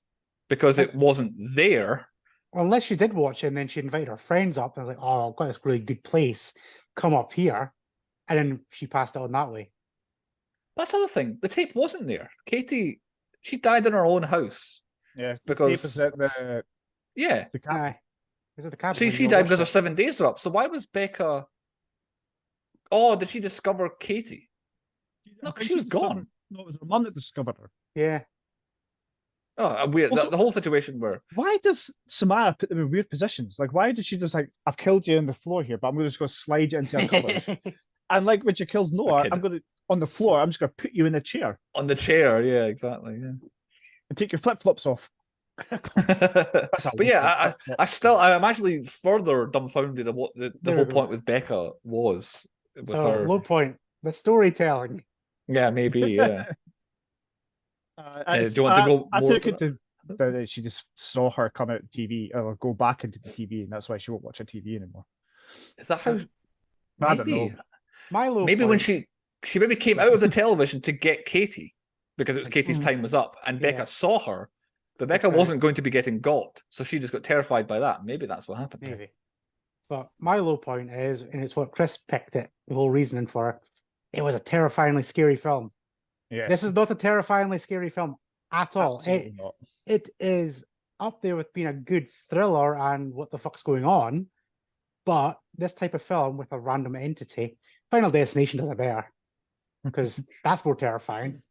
because it wasn't there. Well, unless she did watch it and then she invited her friends up and like, oh, I've got this really good place, come up here, and then she passed it on that way. That's the other thing. The tape wasn't there. Katie, she died in her own house. Yeah, because the tape is at the cabin. Was it the cabin? See, she died because her 7 days are up. So why was Becca? Oh, did she discover Katie? No, because she was gone. No, it was her mum that discovered her. Yeah. Oh, weird. Also, the whole situation where... Why does Samara put them in weird positions? Like, why did she just like, I've killed you on the floor here, but I'm going to just go slide you into a cupboard. And like when she kills Noah, I'm going to, on the floor, I'm just going to put you in a chair. On the chair, yeah, exactly, yeah. And take your flip-flops off. But yeah, I'm actually further dumbfounded at what the whole point with Becca was. So, her... low point, the storytelling. Yeah, maybe, yeah. Do you want to go I more took it to that she just saw her come out of the TV or go back into the TV, and that's why she won't watch her TV anymore. Is that how? I don't know. Maybe when she maybe came out of the television to get Katie because it was Katie's time was up, and Becca saw her, but Becca wasn't going to be getting got, so she just got terrified by that. Maybe that's what happened. Maybe. But my low point is, and it's what Chris picked it, the whole reasoning for it was a terrifyingly scary film. Yes. This is not a terrifyingly scary film at all. Absolutely not. It is up there with being a good thriller and what the fuck's going on, but this type of film with a random entity, Final Destination does it better because that's more terrifying.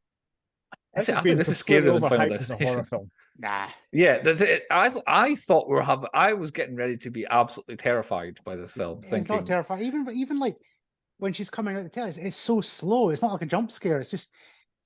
I think this is scarier than Final Destination. Horror film. Nah. Yeah, that's it. I thought I was getting ready to be absolutely terrified by this film. It's not terrifying. Even like when she's coming out the telly, it's so slow. It's not like a jump scare. It's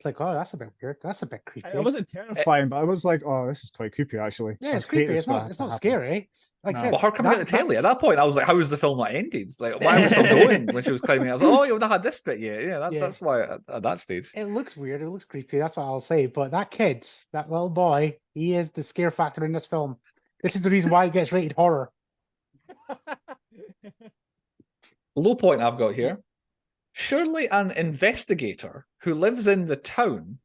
like, oh, that's a bit weird. That's a bit creepy. It wasn't terrifying, but I was like, oh, this is quite creepy, actually. Yeah, it's creepy. It's not scary. Like I said, but her coming out the telly at that point, I was like, how is the film not ended? Like, why was it still going when she was climbing? I was like, oh, you would have had this bit, yeah. That's why at that stage. It looks weird. It looks creepy. That's what I'll say. But that kid, that little boy, he is the scare factor in this film. This is the reason why it gets rated horror. Low point I've got here. Surely an investigator who lives in the town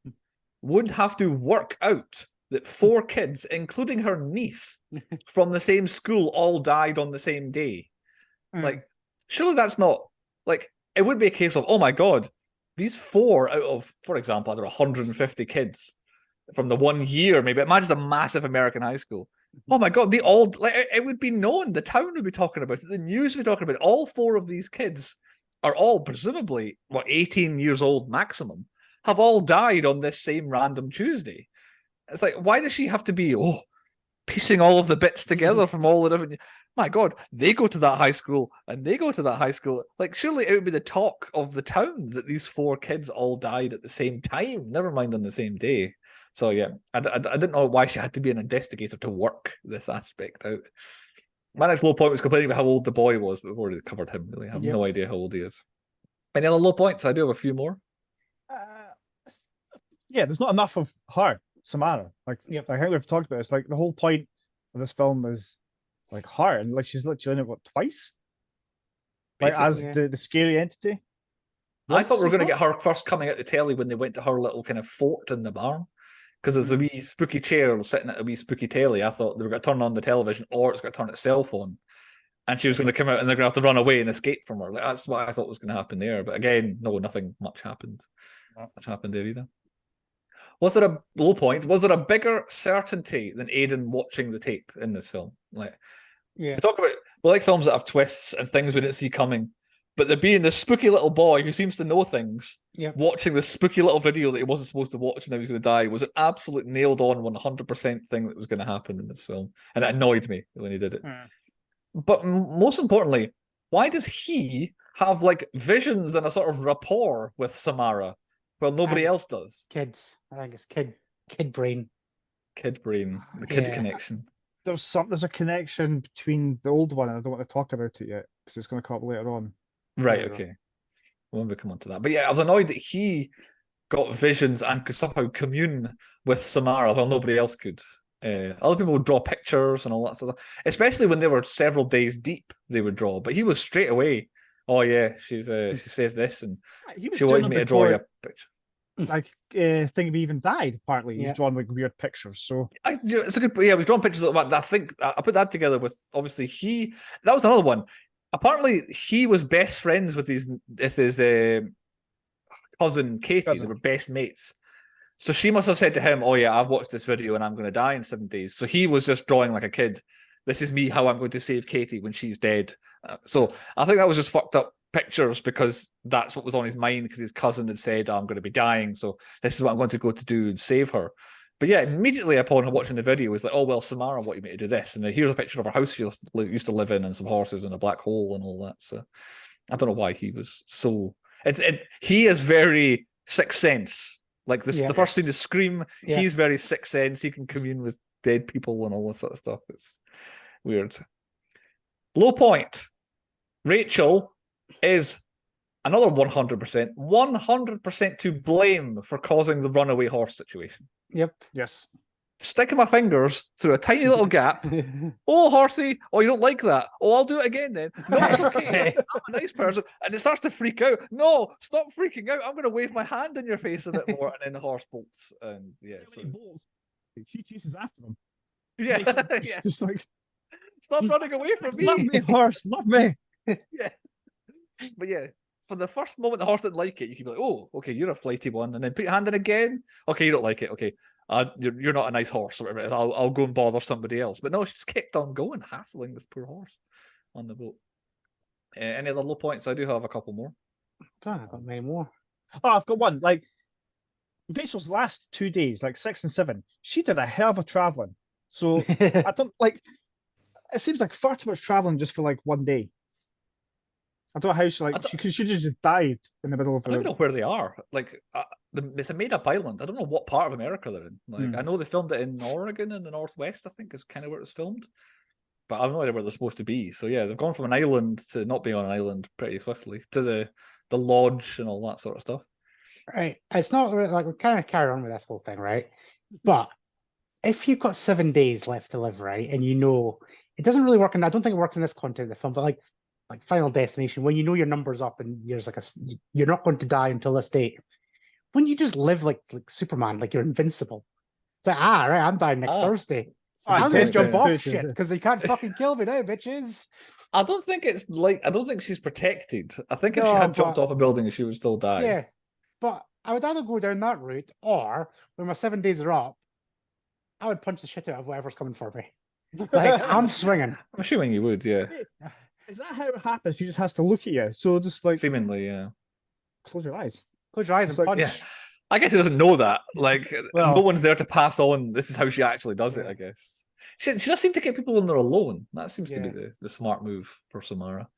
would have to work out that 4 kids, including her niece, from the same school all died on the same day. Like, surely that's not... Like, it would be a case of, oh my God, these 4 out of, for example, there are 150 kids from the 1 year, maybe. Imagine a massive American high school. Oh my God, they all... Like, it would be known. The town would be talking about it. The news would be talking about it. All 4 of these kids are all presumably, 18 years old maximum, have all died on this same random Tuesday. It's like, why does she have to be, piecing all of the bits together from all the different... My God, they go to that high school and they go to that high school. Like, surely it would be the talk of the town that these 4 kids all died at the same time, never mind on the same day. So yeah, I didn't know why she had to be an investigator to work this aspect out. My next low point was complaining about how old the boy was, but we've already covered him, really. I have no idea how old he is. Any other low points? I do have a few more. Yeah, there's not enough of her, Samara. Like, I think we've talked about this. Like, the whole point this film is like her, and like she's literally in it twice, like Basically, as the scary entity. I thought we were Once going to as get her first coming out the telly when they went to her little kind of fort in the barn. Because there's a wee spooky chair sitting at a wee spooky telly. I thought they were going to turn on the television or it's going to turn itself on. And she was going to come out and they're going to have to run away and escape from her. Like, that's what I thought was going to happen there. But again, no, nothing much happened. Not much happened there either. Was there a low point? Was there a bigger certainty than Aidan watching the tape in this film? Like, Yeah. We like films that have twists and things we didn't see coming. But there being this spooky little boy who seems to know things, watching this spooky little video that he wasn't supposed to watch and now he's going to die was an absolute nailed on 100% thing that was going to happen in this film. And it annoyed me when he did it. But most importantly, why does he have like visions and a sort of rapport with Samara while nobody else does? Kids. I think it's kid brain. Kid brain. The kid connection. There's a connection between the old one, and I don't want to talk about it yet because it's going to come up later on. Right, okay. When we come on to that. But yeah, I was annoyed that he got visions and could somehow commune with Samara while nobody else could. Other people would draw pictures and all that stuff, especially when they were several days deep, they would draw. But he was straight away, oh yeah, she says this, and she wanted me to draw you a picture. Like, Thing even died, apparently. He's drawn like weird pictures. So it's a good, yeah, he was drawing pictures of that. I think I put that together with obviously that was another one. Apparently, he was best friends with his cousin Katie. They were best mates. So she must have said to him, oh yeah, I've watched this video and I'm going to die in 7 days. So he was just drawing like a kid. This is me, how I'm going to save Katie when she's dead. So I think that was just fucked up pictures because that's what was on his mind because his cousin had said, oh, I'm going to be dying. So this is what I'm going to go to do and save her. But yeah, immediately upon watching the video, he's like, oh, well, Samara wanted me to do this. And then here's a picture of her house she used to live in and some horses and a black hole and all that. So I don't know why he was so... He is very Sixth Sense. Like the first scene is Scream. Yeah. He's very Sixth Sense. He can commune with dead people and all this sort of stuff. It's weird. Low point. Rachel is another 100% to blame for causing the runaway horse situation. Yep. Yes. Sticking my fingers through a tiny little gap. Oh, horsey. Oh, you don't like that. Oh, I'll do it again then. No, it's okay. I'm a nice person. And it starts to freak out. No, stop freaking out. I'm going to wave my hand in your face a bit more. And then the horse bolts. And yeah. So... She chases after him. Yeah. It's just like, stop running away from me. Love me, horse. Love me. Yeah. But yeah. For the first moment the horse didn't like it, you can be like, oh, okay, you're a flighty one. And then put your hand in again. Okay, you don't like it. Okay. You're not a nice horse or whatever. I'll go and bother somebody else. But no, she just kept on going, hassling this poor horse on the boat. Any other low points? I do have a couple more. I've got many more. Oh, I've got one. Like, Rachel's last 2 days, like 6 and 7, she did a hell of a traveling. So I don't like. It seems like far too much traveling just for like 1 day. I don't know how she should have just died in the middle of. I don't know where they are. Like, it's a made-up island. I don't know what part of America they're in. Like, I know they filmed it in Oregon in the Northwest. I think is kind of where it was filmed, but I have no idea where they're supposed to be. So yeah, they've gone from an island to not being on an island pretty swiftly to the lodge and all that sort of stuff. Right. It's not like we kind of carry on with this whole thing, right? But if you've got 7 days left to live, right, and you know it doesn't really work, and I don't think it works in this content of the film, but like Final Destination, when you know your number's up and you're not going to die until this date. When you just live like Superman, like you're invincible. It's like, right, I'm dying next Thursday. I'm going to jump off shit because you can't fucking kill me now, bitches. I don't think she's protected. I think if she had jumped off a building, she would still die. Yeah, but I would either go down that route or when my 7 days are up, I would punch the shit out of whatever's coming for me. Like, I'm swinging. I'm assuming you would, yeah. Is that how it happens? She just has to look at you. So just like seemingly, yeah. Close your eyes. Close your eyes and punch. Yeah. I guess he doesn't know that. Like, no one's there to pass on. This is how she actually does it, I guess. She does seem to get people when they're alone. That seems to be the smart move for Samara.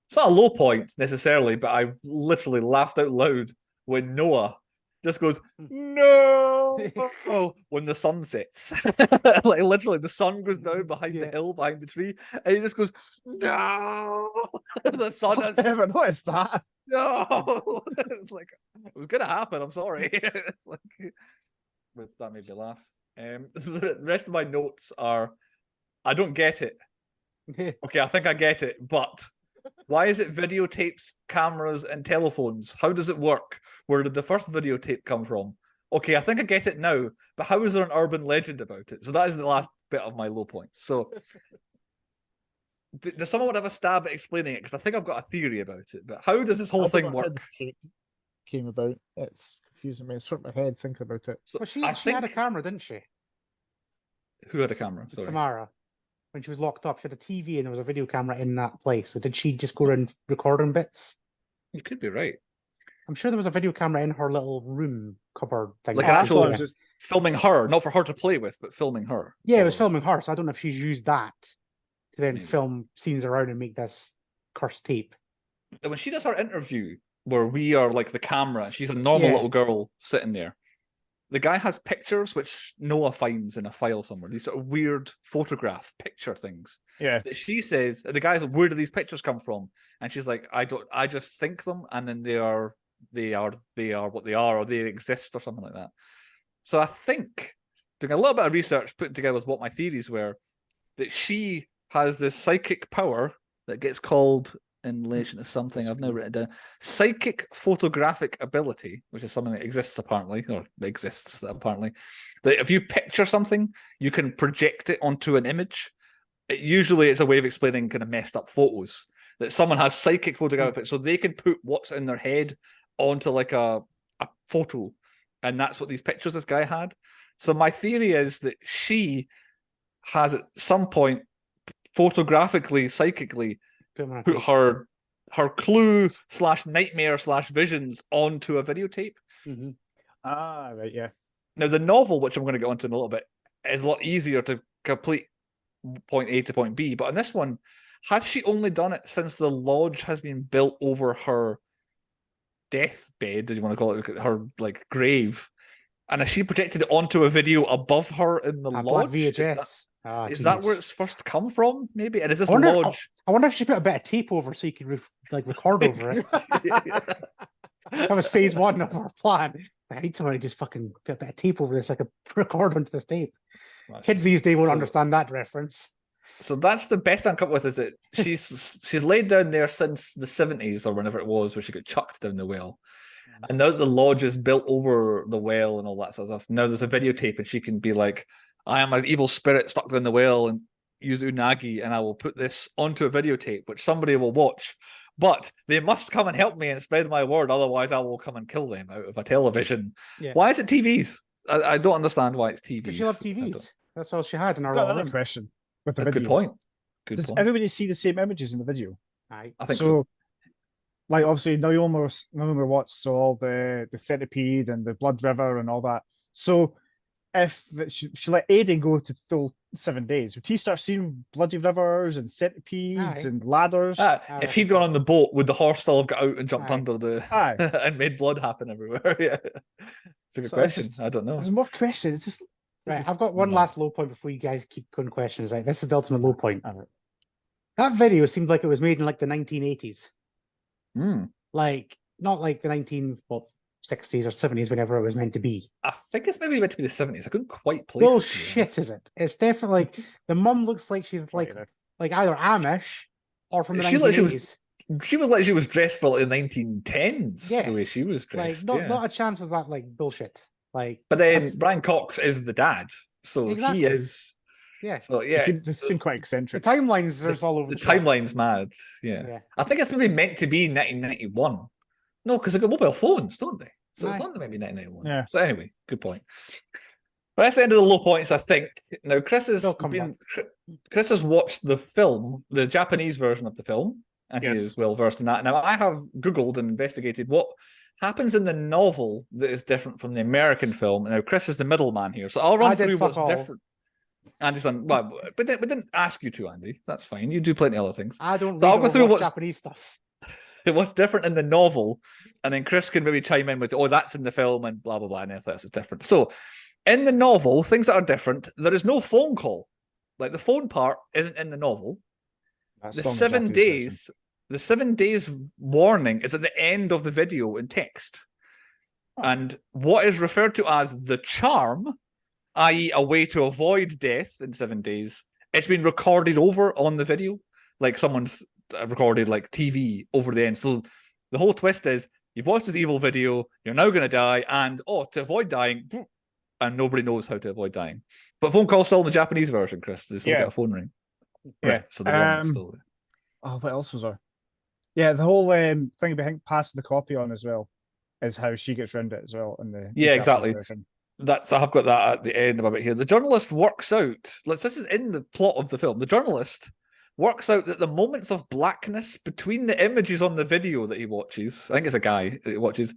It's not a low point necessarily, but I've literally laughed out loud when Noah just goes, no, when the sun sets. Like, literally, the sun goes down behind the hill, behind the tree, and he just goes, no. The sun has... I never noticed that. No. It's like, it was going to happen, I'm sorry. Like, but that made me laugh. So the rest of my notes are, I don't get it. Okay, I think I get it, but why is it videotapes, cameras, and telephones? How does it work? Where did the first videotape come from? Okay, I think I get it now, but how is there an urban legend about it? So that is the last bit of my low points. So does someone have a stab at explaining it? Because I think I've got a theory about it, but how does this whole thing work? How the tape came about. It's confusing me. It's hurt my head thinking about it. So well, she had a camera, didn't she? Who had a camera? Sorry. Samara. When she was locked up, she had a TV and there was a video camera in that place. So did she just go around recording bits? You could be right. I'm sure there was a video camera in her little room cupboard thing. Like an actual just filming her, not for her to play with, but filming her. Yeah, it was filming her. So I don't know if she's used that to then film scenes around and make this cursed tape. When she does her interview, where we are like the camera, she's a normal little girl sitting there. The guy has pictures which Noah finds in a file somewhere. These sort of weird photograph picture things. Yeah. That she says, the guy's like, where do these pictures come from? And she's like, I just think them, and then they are what they are, or they exist, or something like that. So I think, doing a little bit of research, putting together with what my theories were, that she has this psychic power that gets called, in relation to something I've now written down, psychic photographic ability, which is something that exists apparently, that if you picture something, you can project it onto an image. Usually it's a way of explaining kind of messed up photos, that someone has psychic photographic, so they can put what's in their head onto like a photo, and that's what these pictures this guy had. So my theory is that she has at some point photographically, psychically, put her clue / nightmare / visions onto a videotape. Mm-hmm. Ah, right, yeah. Now the novel, which I'm going to get onto in a little bit, is a lot easier to complete point A to point B. But on this one, has she only done it since the lodge has been built over her deathbed? Did you want to call it her like grave? And has she projected it onto a video above her in the lodge? VHS. Is that where it's first come from? Maybe. And is this lodge? I wonder if she put a bit of tape over so you could record over it. That was phase 1 of our plan. I need somebody to just fucking put a bit of tape over this so I could record onto this tape. Kids these days won't understand that reference. So that's the best I'm coming with, is that she's laid down there since the 70s or whenever it was, where she got chucked down the well. And now the lodge is built over the well and all that sort of stuff. Now there's a videotape and she can be like, I am an evil spirit stuck down the well and use unagi, and I will put this onto a videotape which somebody will watch. But they must come and help me and spread my word, otherwise I will come and kill them out of a television. Yeah. Why is it TVs? I don't understand why it's TVs. Because she loved TVs. That's all she had in her little question. With the video. Good point. Does everybody see the same images in the video? I think so. Like, obviously, Naomi watched all the centipede and the blood river and all that. So if she let Aiden go to full 7 days, would he start seeing bloody rivers and centipedes and ladders? If he'd gone on the boat, would the horse still have got out and jumped under the and made blood happen everywhere? Yeah, it's a good question. I don't know. There's more questions. It's just right. I've got one last low point before you guys keep going questions. Right, this is the ultimate low point. That video seemed like it was made in like the 1980s. Like not like the 60s or 70s, whenever it was meant to be. I think it's maybe meant to be the 70s. I couldn't quite place Bullshit, is it? It's definitely like the mum looks like she's like either Amish or from the 1980s. She looked like she was dressed for like the 1910s. Yes. The way she was dressed. Like not a chance was that like bullshit. Like, but then Brian Cox is the dad, so he is. Yeah. So yeah, they seem quite eccentric. The timelines are all over. The timeline's mad. Yeah. I think it's maybe meant to be 1991. No, because they've got mobile phones, don't they? So it's not maybe 1991. Yeah. So anyway, good point. But that's the end of the low points, I think. Now Chris has watched the film, the Japanese version of the film, and he is well versed in that. Now I have Googled and investigated what happens in the novel that is different from the American film. Now Chris is the middleman here, so I'll run through what's different. Andy's done well, but we didn't ask you to, Andy. That's fine. You do plenty of other things. I don't. So I'll go through what's Japanese stuff. What's different in the novel, and then Chris can maybe chime in with, that's in the film, and blah blah blah, and if that's different. So, in the novel, things that are different. There is no phone call. Like the phone part isn't in the novel. The 7 days. The 7 days warning is at the end of the video in text, and what is referred to as the charm, i.e., a way to avoid death in 7 days, it's been recorded over on the video, like someone's recorded like TV over the end. So the whole twist is you've watched this evil video, you're now going to die, and to avoid dying, and nobody knows how to avoid dying. But phone call's still in the Japanese version, Chris. They still get a phone ring. Yeah. Right, so the one still. Oh, what else was there? Yeah, the whole thing behind passing the copy on as well is how she gets around it as well in the exactly version. I've got that at the end of a bit here. The journalist works out. This is in the plot of the film. The journalist works out that the moments of blackness between the images on the video that he watches, I think it's a guy that he watches,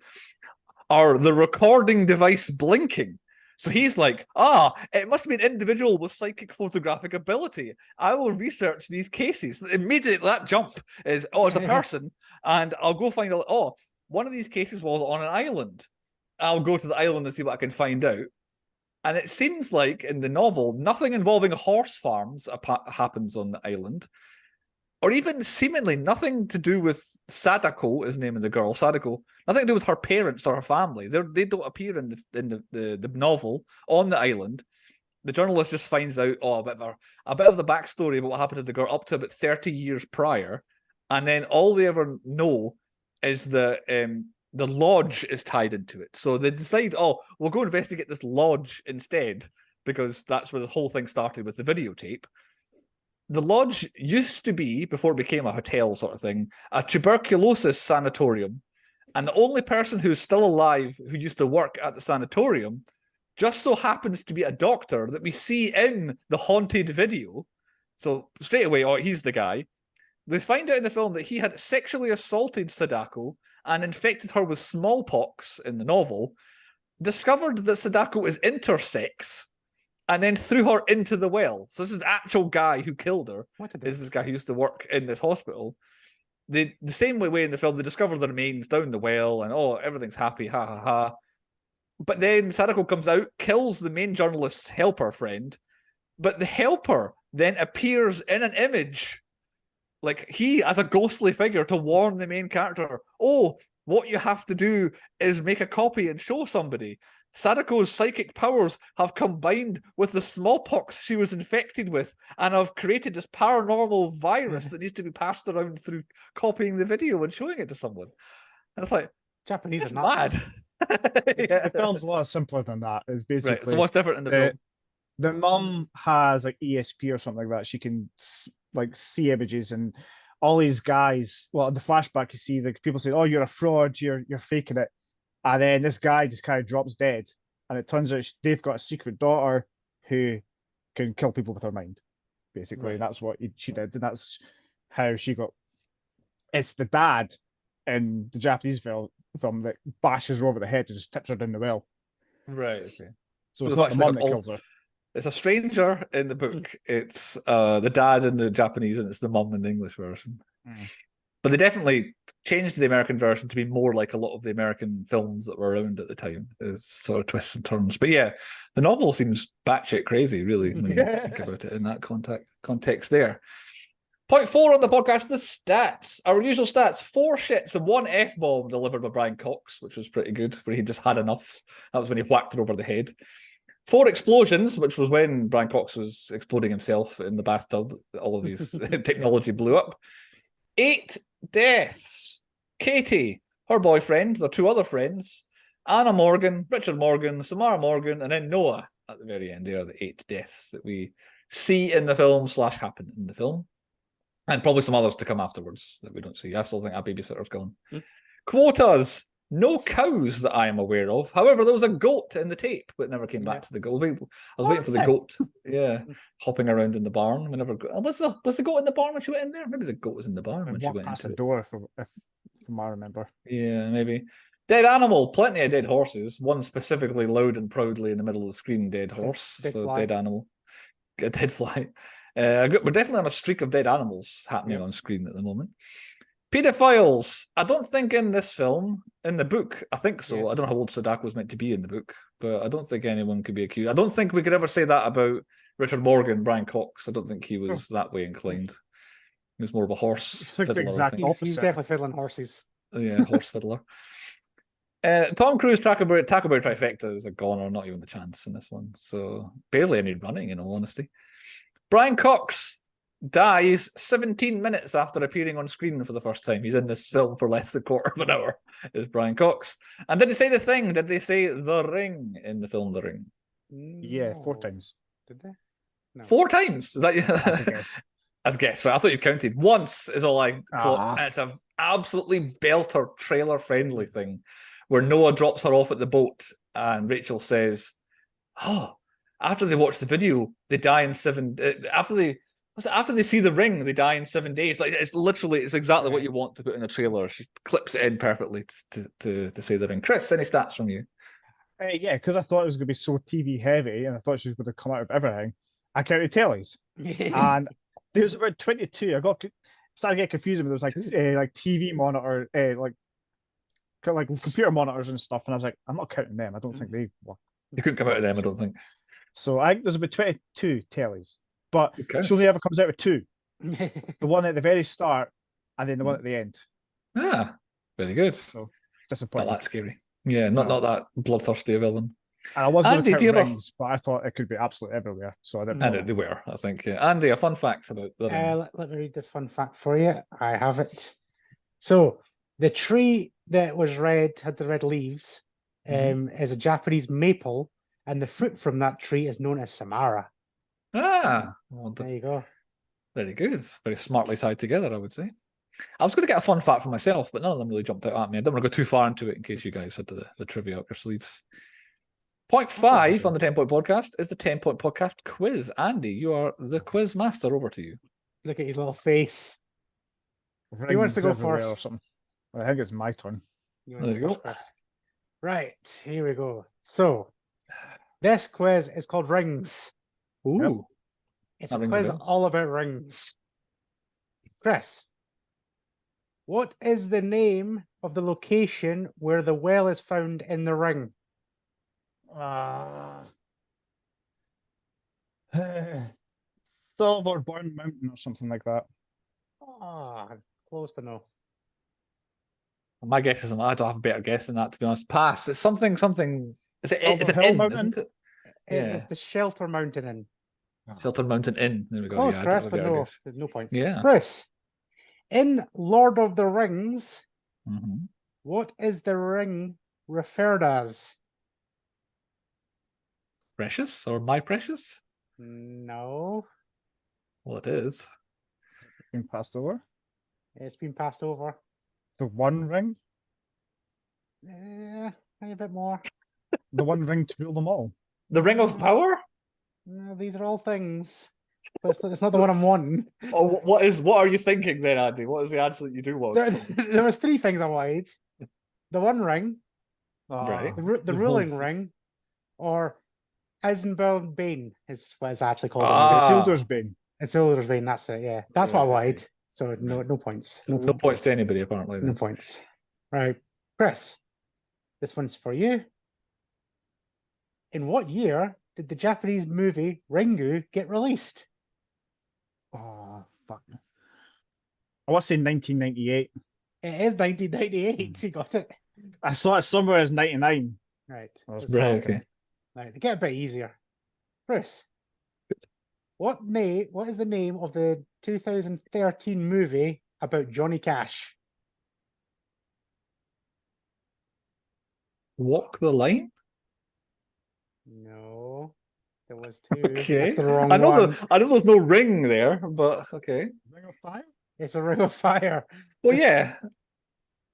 are the recording device blinking. So he's like, it must be an individual with psychic photographic ability. I will research these cases. Immediately, that jump is, it's a person. And I'll go find out, one of these cases was on an island. I'll go to the island and see what I can find out. And it seems like in the novel, nothing involving horse farms happens on the island. Or even seemingly nothing to do with Sadako, is the name of the girl, Sadako. Nothing to do with her parents or her family. They don't appear in the novel on the island. The journalist just finds out a bit of the backstory about what happened to the girl up to about 30 years prior, and then all they ever know is the lodge is tied into it. So they decide, we'll go investigate this lodge instead, because that's where the whole thing started with the videotape. The lodge used to be, before it became a hotel sort of thing, a tuberculosis sanatorium. And the only person who's still alive who used to work at the sanatorium just so happens to be a doctor that we see in the haunted video. So straight away, he's the guy. They find out in the film that he had sexually assaulted Sadako and infected her with smallpox in the novel, discovered that Sadako is intersex, and then threw her into the well. So this is the actual guy who killed her. Is this guy who used to work in this hospital. The same way in the film, they discover the remains down the well, and everything's happy, ha ha ha. But then Sadako comes out, kills the main journalist's helper friend, but the helper then appears in an image, like he as a ghostly figure, to warn the main character, what you have to do is make a copy and show somebody. Sadako's psychic powers have combined with the smallpox she was infected with and have created this paranormal virus that needs to be passed around through copying the video and showing it to someone. And it's like, Japanese are nuts. mad. The film's a lot simpler than that. It's basically right. So what's different in the film? The mum has like ESP or something like that. She can like see images, and all these guys. Well, in the flashback, you see the people say, "Oh, you're a fraud. You're faking it." And then this guy just kind of drops dead. And it turns out they've got a secret daughter who can kill people with her mind, basically. Right. And that's what she did. And that's how she got... It's the dad in the Japanese film that bashes her over the head and just tips her down the well. Right, okay. So it's not the mum that kills her. It's a stranger in the book. It's the dad in the Japanese, and it's the mum in the English version. But they definitely changed the American version to be more like a lot of the American films that were around at the time. Is sort of twists and turns. But yeah, the novel seems batshit crazy, really, when you think about it in that context there. Point 4 on the podcast, the stats. Our usual stats: 4 shits and 1 F-bomb delivered by Brian Cox, which was pretty good, where he just had enough. That was when he whacked her over the head. 4 explosions, which was when Brian Cox was exploding himself in the bathtub. All of his technology blew up. 8 deaths. Katie, her boyfriend, their 2 other friends, Anna Morgan, Richard Morgan, Samara Morgan, and then Noah at the very end. They are the 8 deaths that we see in the film / happen in the film. And probably some others to come afterwards that we don't see. I still think our babysitter's gone. Quotas. No cows that I am aware of. However, there was a goat in the tape, but never came back to the goat. I was waiting for the goat. Yeah, hopping around in the barn. We never. Was the goat in the barn when she went in there? Maybe the goat was in the barn when she went into the door, from I remember. Yeah, maybe. Dead animal. Plenty of dead horses. One specifically loud and proudly in the middle of the screen. Dead horse. Dead animal. A dead fly. We're definitely on a streak of dead animals happening on screen at the moment. Pedophiles. I don't think in this film, in the book, I think so. Yes. I don't know how old Sadako was meant to be in the book, but I don't think anyone could be accused. I don't think we could ever say that about Richard Morgan, Brian Cox. I don't think he was that way inclined. He was more of a horse fiddler. Exactly. He's definitely fiddling horses. Yeah, horse fiddler. Tom Cruise Tackleberry trifecta is a goner, not even a chance in this one. So barely any running, in all honesty. Brian Cox dies 17 minutes after appearing on screen for the first time. He's in this film for less than a quarter of an hour, is Brian Cox. And did they say The Thing? Did they say The Ring in the film The Ring? Yeah, 4 times. Did they? No. 4 times? Is that you? That's a guess. That's a guess. Right? I thought you counted. Once is all I clocked. And it's an absolutely belter, trailer-friendly thing where Noah drops her off at the boat and Rachel says, oh, after they watch the video, they die in 7... After they see The Ring, they die in 7 days. Like it's exactly what you want to put in a trailer. She clips it in perfectly to say The Ring. Chris, any stats from you? Yeah, because I thought it was going to be so TV heavy, and I thought she was going to come out of everything. I counted tellies, and there was about 22. I started to get confused. There was like TV monitor, like computer monitors and stuff, and I was like, I'm not counting them. I don't think they work. You couldn't come out of them, I don't think. So I think there's about 22 tellies, but she only ever comes out with 2. The one at the very start, and then the one at the end. Ah, very good. So disappointing. Not that scary. Yeah, not that bloodthirsty a villain. And I was going to count rings, but I thought it could be absolutely everywhere. So I didn't know. And they were, I think. Yeah. Andy, a fun fact about the ring. Let me read this fun fact for you. I have it. So the tree that was red, had the red leaves, is a Japanese maple, and the fruit from that tree is known as Samara. Ah, there you go. Very good. Very smartly tied together, I would say. I was going to get a fun fact for myself, but none of them really jumped out at me. I don't want to go too far into it in case you guys had the trivia up your sleeves. Point 5 on the 10 Point Podcast is the 10 Point Podcast quiz. Andy, you are the quiz master. Over to you. Look at his little face. He wants to go first. Or something. I think it's my turn. There you go. Right, here we go. So, this quiz is called Rings. Ooh. It's a quiz all about rings. Chris, what is the name of the location where the well is found in the ring? Silverburn Mountain or something like that. Close but no. My guess is I don't have a better guess than that, to be honest. Pass. It's something. Is it Inn, isn't it? It's the Shelter Mountain Inn. Shelter Mountain Inn. There we go. Close, Chris, but no. There's no points. Yeah. Chris, in Lord of the Rings, what is the ring referred as? Precious or My Precious? No. Well, it is. It's been passed over. It's been passed over. The One Ring? A bit more. The One Ring to rule them all. The Ring of Power? No, these are all things. But it's not the one I'm wanting. Oh, what are you thinking then, Andy? What is the answer that you do want? There was 3 things I wanted. The One Ring. Right. The Ruling Ring. Or Eisenberg Bane is what it's actually called. Isildur's Bane. Isildur's Bane, that's it, yeah. That's what I wanted. So no points. No points to anybody, apparently. Then. No points. Right. Chris, this one's for you. In what year did the Japanese movie Ringu get released? Oh, fuck. I want to say 1998. It is 1998. He got it. I saw it somewhere as 99. Right. Okay. Right, they get a bit easier. Chris, what is the name of the 2013 movie about Johnny Cash? Walk the Line? No. There was 2. Okay. That's the wrong I know one. I know there's no ring there, but okay. Ring of Fire? It's a Ring of Fire. Well, yeah.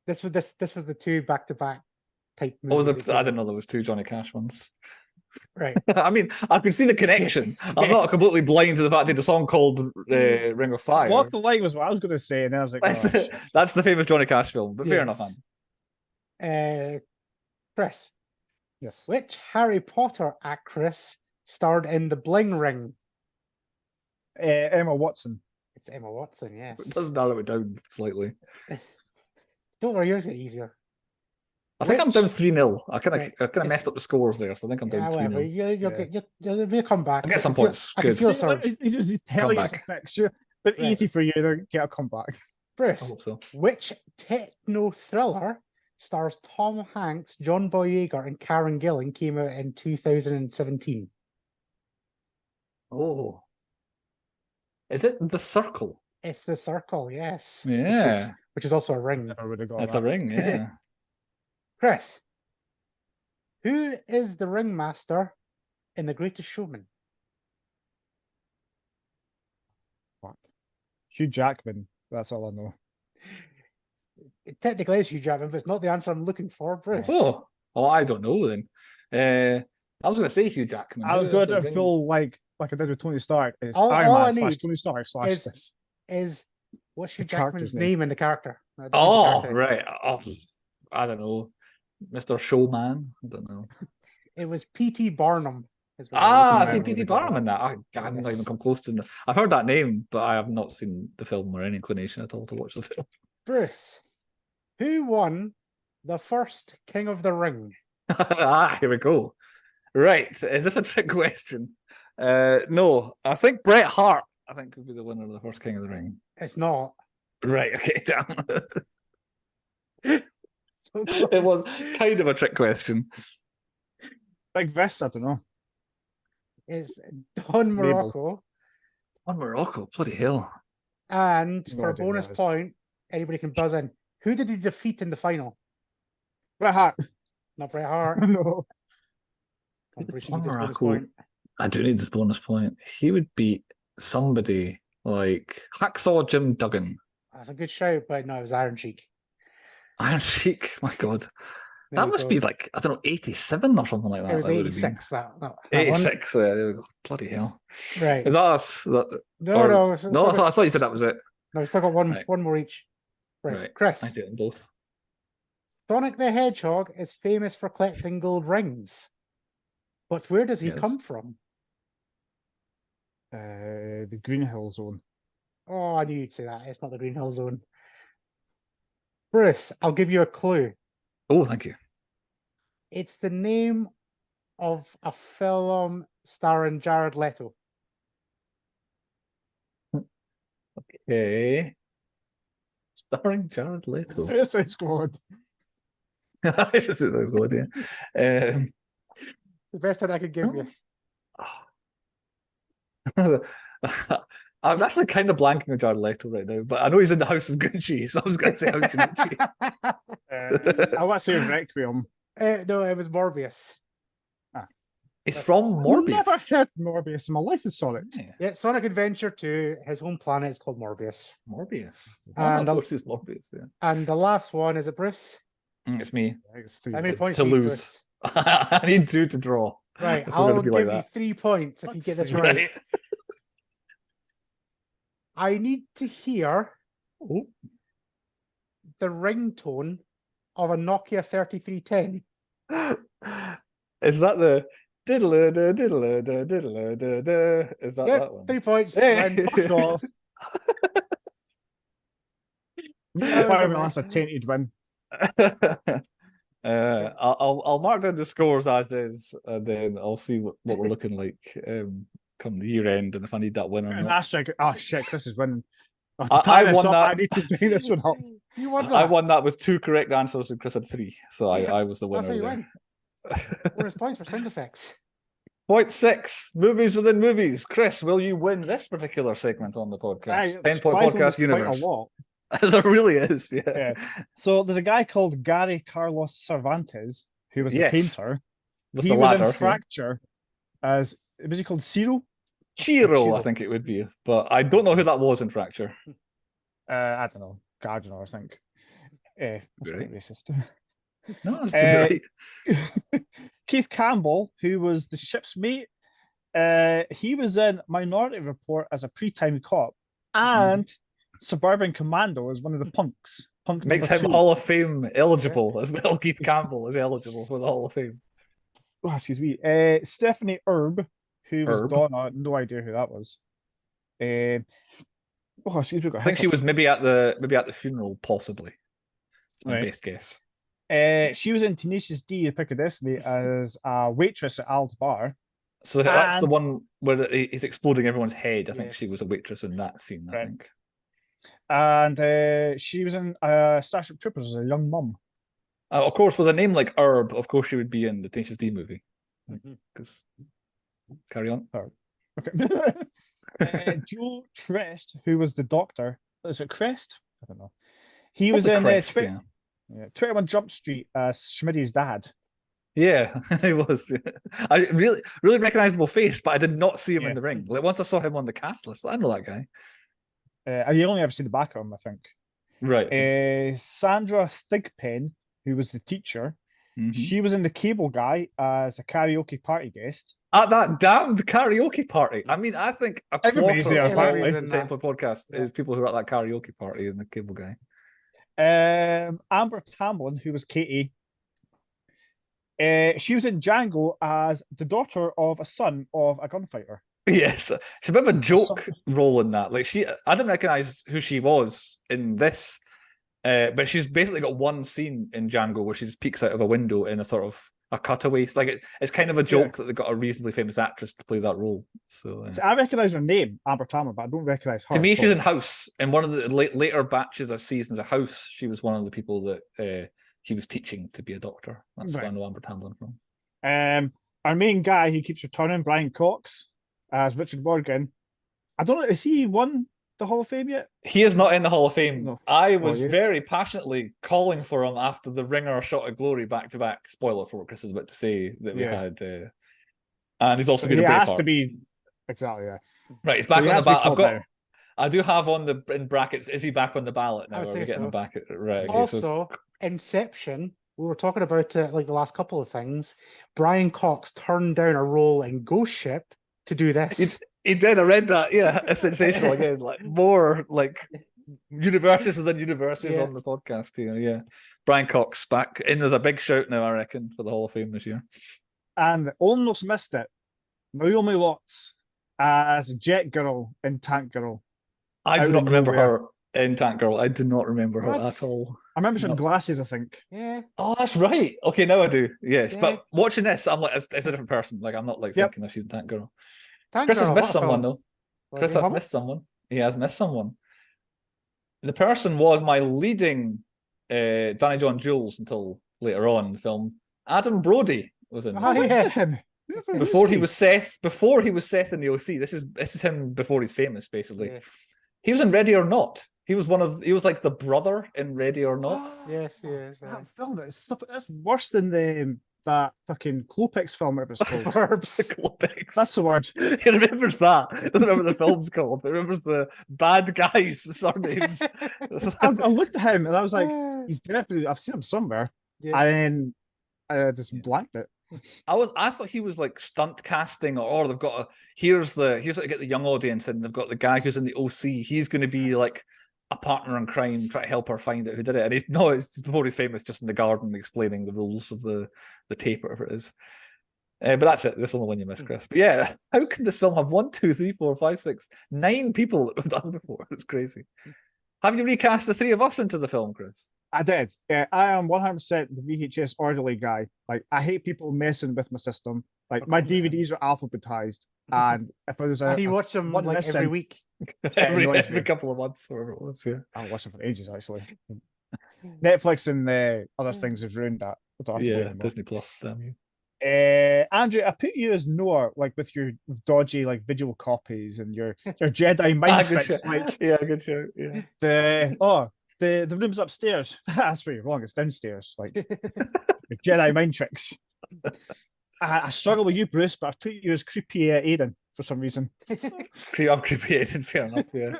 This was the 2 back-to-back type movies. I didn't know there was 2 Johnny Cash ones. Right. I mean, I can see the connection. I'm not completely blind to the fact that the song called Ring of Fire. Walk the Line was what I was going to say, and then I was like, that's the famous Johnny Cash film, but fair enough, man. Chris. Yes. Which Harry Potter actress starred in The Bling Ring? Emma Watson. It's Emma Watson, yes. It does narrow it down slightly. Don't worry, yours get easier. I think I'm down 3-0. I kind of messed up the scores there, so I think I'm down 3-0. You'll come back. I'll get some points. I can feel surge. You just tell you effects, but easy for you to get a comeback. Bruce, I hope so. Which techno thriller stars Tom Hanks, John Boyega, and Karen Gillan came out in 2017? Oh. Is it the circle? It's the circle, yes. Yeah. Which is also a ring. Never would have got That's that. a ring, yeah. Chris, who is the ringmaster in The Greatest Showman? Fuck. Hugh Jackman. That's all I know. It technically is Hugh Jackman, but it's not the answer I'm looking for, Bruce. Oh, I don't know then. I was going to say Hugh Jackman. I was going to feel like I did with Tony Stark. It's all Iron Man I slash need Tony Stark slash this. Is what's Hugh The character's Jackman's name in the character? Oh, right. Oh, I don't know. Mr. Showman? I don't know. It was P.T. Barnum. I at. see P.T. Barnum in that. I haven't even come close to. I've heard that name, but I have not seen the film or any inclination at all to watch the film. Bruce, who won the first King of the Ring? Here we go. Right. Is this a trick question? No. I think Bret Hart, would be the winner of the first King of the Ring. It's not. Right. Okay. Damn. So close. It was kind of a trick question. Big Vis, I don't know. It's Don Morocco. Don Morocco, bloody hell. And No for a idea bonus who that is. point, anybody can buzz in. Who did he defeat in the final? Bret Hart. Not Bret Hart. No. Come on, Bruce, you Don need this bonus Morocco. point. I do need this bonus point. He would beat somebody like Hacksaw Jim Duggan. That's a good shout, but no, it was Iron Sheik. Iron Sheik, my God. There That you must go. be like, I don't know, 87 or something like that. It was that would have been. 86. That one. 86, yeah, there we go. Bloody hell. Right. That's that, No, or- no. no, I thought you said that was it. No, we still got one, Right. one more each. Right, Right. I Chris. did them both. Sonic the Hedgehog is famous for collecting gold rings. But where does he Yes. come from? The Green Hill Zone. Oh, I knew you'd say that. It's not the Green Hill Zone. Bruce, I'll give you a clue. Oh, thank you. It's the name of a film starring Jared Leto. Okay. Starring Jared Leto. Suicide Squad. This is a good idea. The best that I could give you. I'm actually kind of blanking on Jared Leto right now, but I know he's in the House of Gucci, so I was going to say House of Gucci. I want to say Requiem. No, it was Morbius. He's from Never Morbius. heard Morbius in my life. Is Sonic. Yeah, Sonic Adventure 2, his home planet is called Morbius. Morbius. And of course, it's Morbius. Yeah. And the last one, is it Bruce? It's me It's How many points to do you, lose. Bruce? I need 2 to draw. Right, if we're gonna I'll be give like you that. 3 points if you get this right. Right. I need to hear Oh. the ringtone of a Nokia 3310. Is that the diddle diddle diddle? Is that Yep, that one? 3 points. Hey. Then fuck off. That's a tainted win. I'll mark down the scores as is, and then I'll see what we're looking like come the year end, and if I need that win or And not. that's like, oh shit, Chris is winning. I won that. I need to bring this one up. You won that. I won that with 2 correct answers, and Chris had 3, so I was the winner. That's how you there. win. Bonus points for sound effects. Point 6, movies within movies. Chris, will you win this particular segment on the podcast? 10-point podcast Quite universe. a lot. There really is, yeah. Yeah. So there's a guy called Gary Carlos Cervantes who was a Yes. painter. With He the was ladder, in yeah. Fracture as was he called Ciro? Chiro, I Chiro. think it would be, but I don't know who that was in Fracture. I don't know, Gardner, I think. That's Right. quite racist. No, that's right. Keith Campbell, who was the ship's mate, he was in Minority Report as a pre-time cop, and Suburban Commando as one of the punks. Punk Makes number him 2. Hall of Fame eligible as well. Keith Campbell is eligible for the Hall of Fame. Oh, excuse me. Stephanie Erb, who was Erb? Donna. No idea who that was. Oh, excuse me. I think she was maybe at the funeral, possibly. It's my Right. best guess. She was in Tenacious D at Pick of Destiny as a waitress at Al's Bar. So that's the And- one where he's exploding everyone's head. I think she Yes. was a waitress in that scene, I Right. think. And she was in Starship Troopers as a young mum. Of course, with a name like Herb, of course she would be in the Tenacious D movie. Because carry on. Okay. Joe Trest, who was the doctor. Is it Crest? I don't know. He Probably was in Crest, yeah. 21 Jump Street as Schmidt's dad. Yeah, he was. I really recognizable face, but I did not see him in the ring. Like once I saw him on the cast list, I know that guy. You only ever see the back of him, I think. Right. Sandra Thigpen, who was the teacher, she was in The Cable Guy as a karaoke party guest. At that damned karaoke party. I mean, I think Everybody's quarter there, of all apparently. the Temple podcast is people who are at that karaoke party in The Cable Guy. Amber Tamblyn, who was Katie. She was in Django as the daughter of a son of a gunfighter. Yes, she's a bit of a joke role in that. Like I didn't recognize who she was in this, but she's basically got one scene in Django where she just peeks out of a window in a sort of a cutaway. It's kind of a joke that they got a reasonably famous actress to play that role. So I recognize her name, Amber Tamblyn, but I don't recognize her. To me, she's in House. In one of the later batches of seasons of House, she was one of the people that he was teaching to be a doctor. That's where I know Amber Tamblyn from. Our main guy who keeps returning, Brian Cox, as Richard Morgan. I don't know, has he won the Hall of Fame yet? He is not in the Hall of Fame. No. I was very passionately calling for him after the Ringer Shot of Glory back-to-back. Spoiler for what Chris is about to say that we had. And he's also been a Braveheart. He has to be... Exactly, yeah. Right, he's back on the ballot. I do have in brackets, is he back on the ballot now? I would say so. Back right, okay, also, Inception, we were talking about like the last couple of things. Brian Cox turned down a role in Ghost Ship to do this. He did. I read that. Yeah, it's sensational again. Like more like universes within universes on the podcast here. Yeah, Brian Cox back in with a big shout now, I reckon, for the Hall of Fame this year. And almost missed it. Naomi Watts as Jet Girl in Tank Girl. I do not remember her in Tank Girl. I do not remember her at all. I remember she had glasses, I think. Yeah. Oh, that's right. Okay, now I do. Yes, but watching this, I'm like, it's a different person. Like, I'm not like thinking that she's Tank Girl. Chris has missed someone though. Chris has missed someone. He has missed someone. The person was my leading Danny John Jules until later on in the film. Adam Brody was in this. Before he was Seth in the OC. This is him before he's famous, basically. Yeah. He was in Ready or Not. He was like the brother in Ready or Not. Yes. That film, that's worse than that fucking Klopix film, whatever it's called. Klopix. That's the word. He remembers that. He doesn't remember the film's called. He remembers the bad guys' surnames. I looked at him and I was like, he's definitely, I've seen him somewhere. Yeah. And then just blanked it. I thought he was like stunt casting, or they've got here's how to get the young audience, and they've got the guy who's in the OC. He's going to be like a partner in crime, try to help her find out who did it. And it's before he's famous, just in the garden explaining the rules of the tape, whatever it is. But that's it. This is the only one you missed, Chris. But yeah, how can this film have 1, 2, 3, 4, 5, 6, 9 people that we've done before? It's crazy. Have you recast the three of us into the film, Chris? I did. Yeah, I am 100% the VHS orderly guy. Like, I hate people messing with my system. Like, my DVDs are alphabetized, and if I was how do you watch them like every week? every couple of months, or whatever it was. Yeah, I'll watch them for ages actually. Netflix and other things have ruined that. Yeah, Disney Plus, damn you. Andrew, I put you as Noah, like with your dodgy like video copies and your Jedi mind tricks. Like, yeah, good show. Yeah. The room's upstairs. That's where you're wrong. It's downstairs. Like your Jedi mind tricks. I struggle with you, Bruce, but I put you as creepy Aiden for some reason. I'm creepy Aiden, fair enough. Yeah.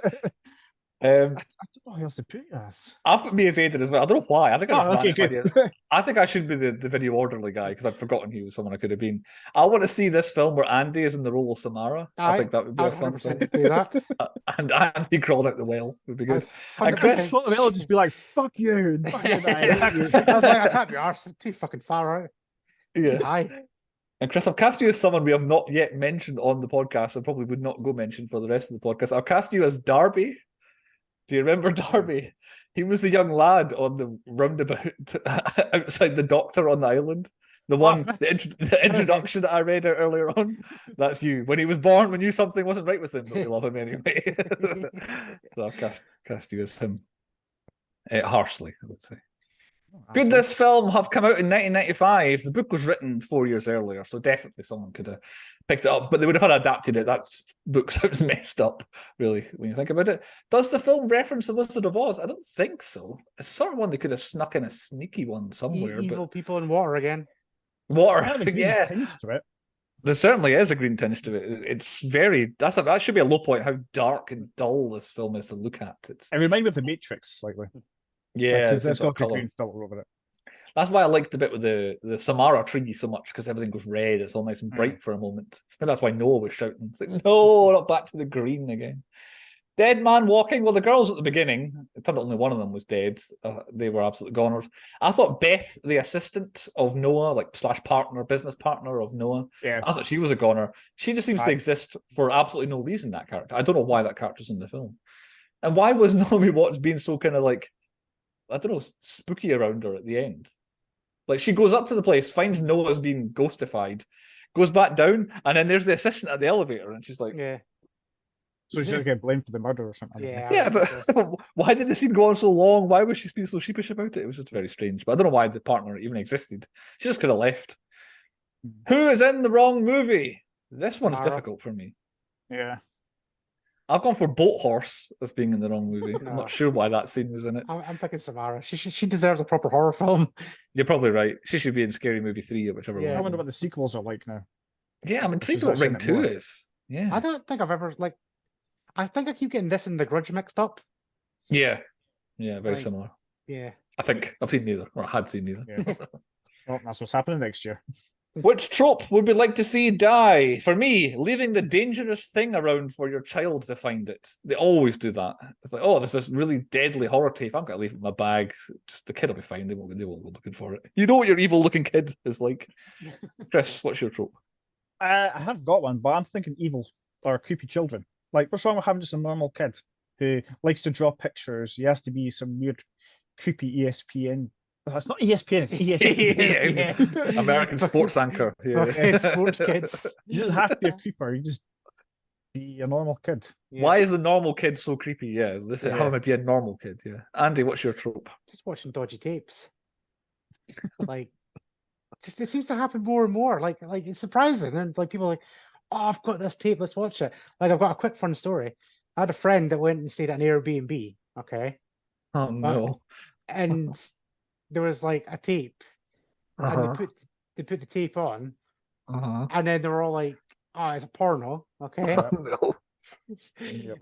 I don't know who else to put you as. I've put me as Aiden as well. I don't know why. I think good. I think I should be the video orderly guy because I'd forgotten he was someone I could have been. I want to see this film where Andy is in the role of Samara. I think that would be a fun film. Do that. And Andy crawled out the well would be good. And Chris the well would just be like, "Fuck you." I was like, I can't be arsed. It's too fucking far out. Yeah. Hi. And Chris, I've cast you as someone we have not yet mentioned on the podcast, and probably would not go mention for the rest of the podcast. I'll cast you as Darby. Do you remember Darby? He was the young lad on the roundabout outside the doctor on the island. The introduction that I read out earlier on. That's you. When he was born, we knew something wasn't right with him, but we love him anyway. So I've cast you as him. Harshly, I would say. Could this film have come out in 1995? The book was written 4 years earlier, so definitely someone could have picked it up, but they would have had adapted it. That book sounds messed up, really, when you think about it. Does the film reference The Wizard of Oz? I don't think so. It's sort of one they could have snuck in a sneaky one somewhere. Evil people in water again. Water, yeah. To it. There certainly is a green tinge to it. It's very that should be a low point. How dark and dull this film is to look at. It reminds me of The Matrix slightly. Yeah, because it's got a green filter over it. That's why I liked the bit with the Samara tree so much, because everything goes red. It's all nice and bright for a moment. And that's why Noah was shouting. It's like, no, not back to the green again. Dead man walking. Well, the girls at the beginning, it turned out only one of them was dead. They were absolute goners. I thought Beth, the assistant of Noah, like / partner, business partner of Noah, I thought she was a goner. She just seems to exist for absolutely no reason, that character. I don't know why that character's in the film. And why was Naomi Watts being so kind of like, I don't know, spooky around her at the end? Like, she goes up to the place, finds Noah's been ghostified, goes back down, and then there's the assistant at the elevator, and she's like, yeah. So she's going to get blamed for the murder or something. Yeah, but why did the scene go on so long? Why was she being so sheepish about it? It was just very strange. But I don't know why the partner even existed. She just could have left. Who is in the wrong movie? This one's difficult for me. Yeah. I've gone for Boat Horse as being in the wrong movie. I'm not sure why that scene was in it. I'm thinking Samara. She deserves a proper horror film. You're probably right. She should be in Scary Movie 3 or whichever one. I wonder what the sequels are like now. Yeah, I'm intrigued what Ring 2 is. Yeah. I don't think I've ever, I think I keep getting this and The Grudge mixed up. Yeah. Yeah, very similar. Yeah. I think I've seen neither, or I had seen neither. Yeah. Well, that's what's happening next year. Which trope would we like to see die? For me, leaving the dangerous thing around for your child to find it. They always do that. It's like, oh, there's this really deadly horror tape. I'm going to leave it in my bag. Just the kid will be fine. They won't go looking for it. You know what your evil-looking kid is like. Chris, what's your trope? I have got one, but I'm thinking evil or creepy children. Like, what's wrong with having just a normal kid who likes to draw pictures? He has to be some weird, creepy ESPN. That's not ESPN, it's ESPN. American sports anchor. Yeah. Sports kids. You don't have to be a creeper, you just be a normal kid. Yeah. Why is the normal kid so creepy? Yeah, listen, how am I be a normal kid? Yeah. Andy, what's your trope? Just watching dodgy tapes. Like, just it seems to happen more and more. Like it's surprising. And like people are like, oh, I've got this tape, let's watch it. Like, I've got a quick fun story. I had a friend that went and stayed at an Airbnb, okay? Oh no. And there was like a tape, and they put the tape on, and then they were all like, "Oh, it's a porno," okay? Oh, no.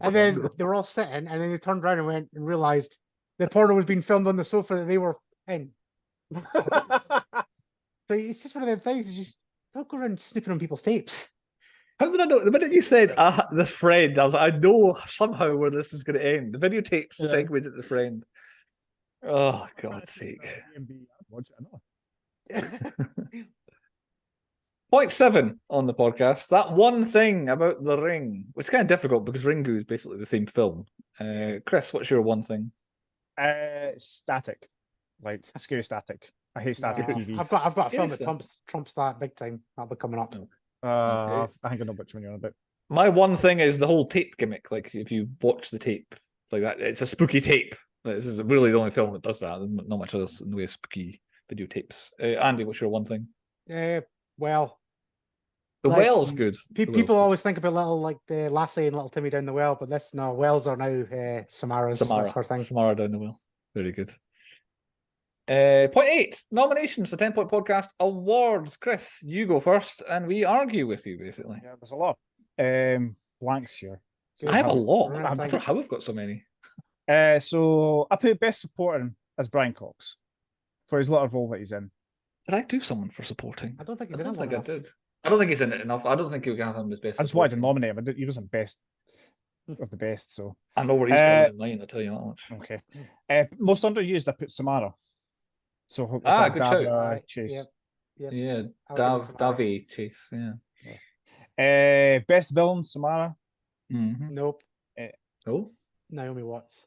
And then they were all sitting, and then they turned around and went and realized the porno was being filmed on the sofa that they were in. So it's just one of them things. It's just don't go around snooping on people's tapes. How did I know? The minute you said this friend, I was like, I know somehow where this is going to end. The videotape segued to the friend. Oh, God's sake. Point 7 on the podcast. That one thing about The Ring, which is kind of difficult because Ringu is basically the same film. Chris, what's your one thing? Static. Like, scary static. I hate static TV. I've got a film that trumps that big time. That'll be coming up. I think I know which one you're on about. My one thing is the whole tape gimmick. Like, if you watch the tape, like that, it's a spooky tape. This is really the only film that does that. There's not much else in the way of spooky videotapes. Andy, what's your one thing? Well. The well's good. People always think about little, like, the lassie and little Timmy down the well, but wells are now Samara's. That's her thing. Samara down the well. Very good. Point 8, nominations for 10-Point Podcast Awards. Chris, you go first, and we argue with you, basically. Yeah, there's a lot. Blanks here. So I have a lot. I don't know how we've got so many. So I put Best Supporting as Brian Cox for his little role that he's in. Did I do someone for supporting? I don't think he's in it. I did. I don't think he's in it enough. I don't think you can have him as best. I just wanted to nominate him. He wasn't best of the best, so I know where he's going in line. I'll tell you that much. Okay. Most underused, I put Samara. So good shout. Chase. Yep. Yeah, Davy Chase. Yeah. Best villain, Samara. Mm-hmm. Nope. Naomi Watts.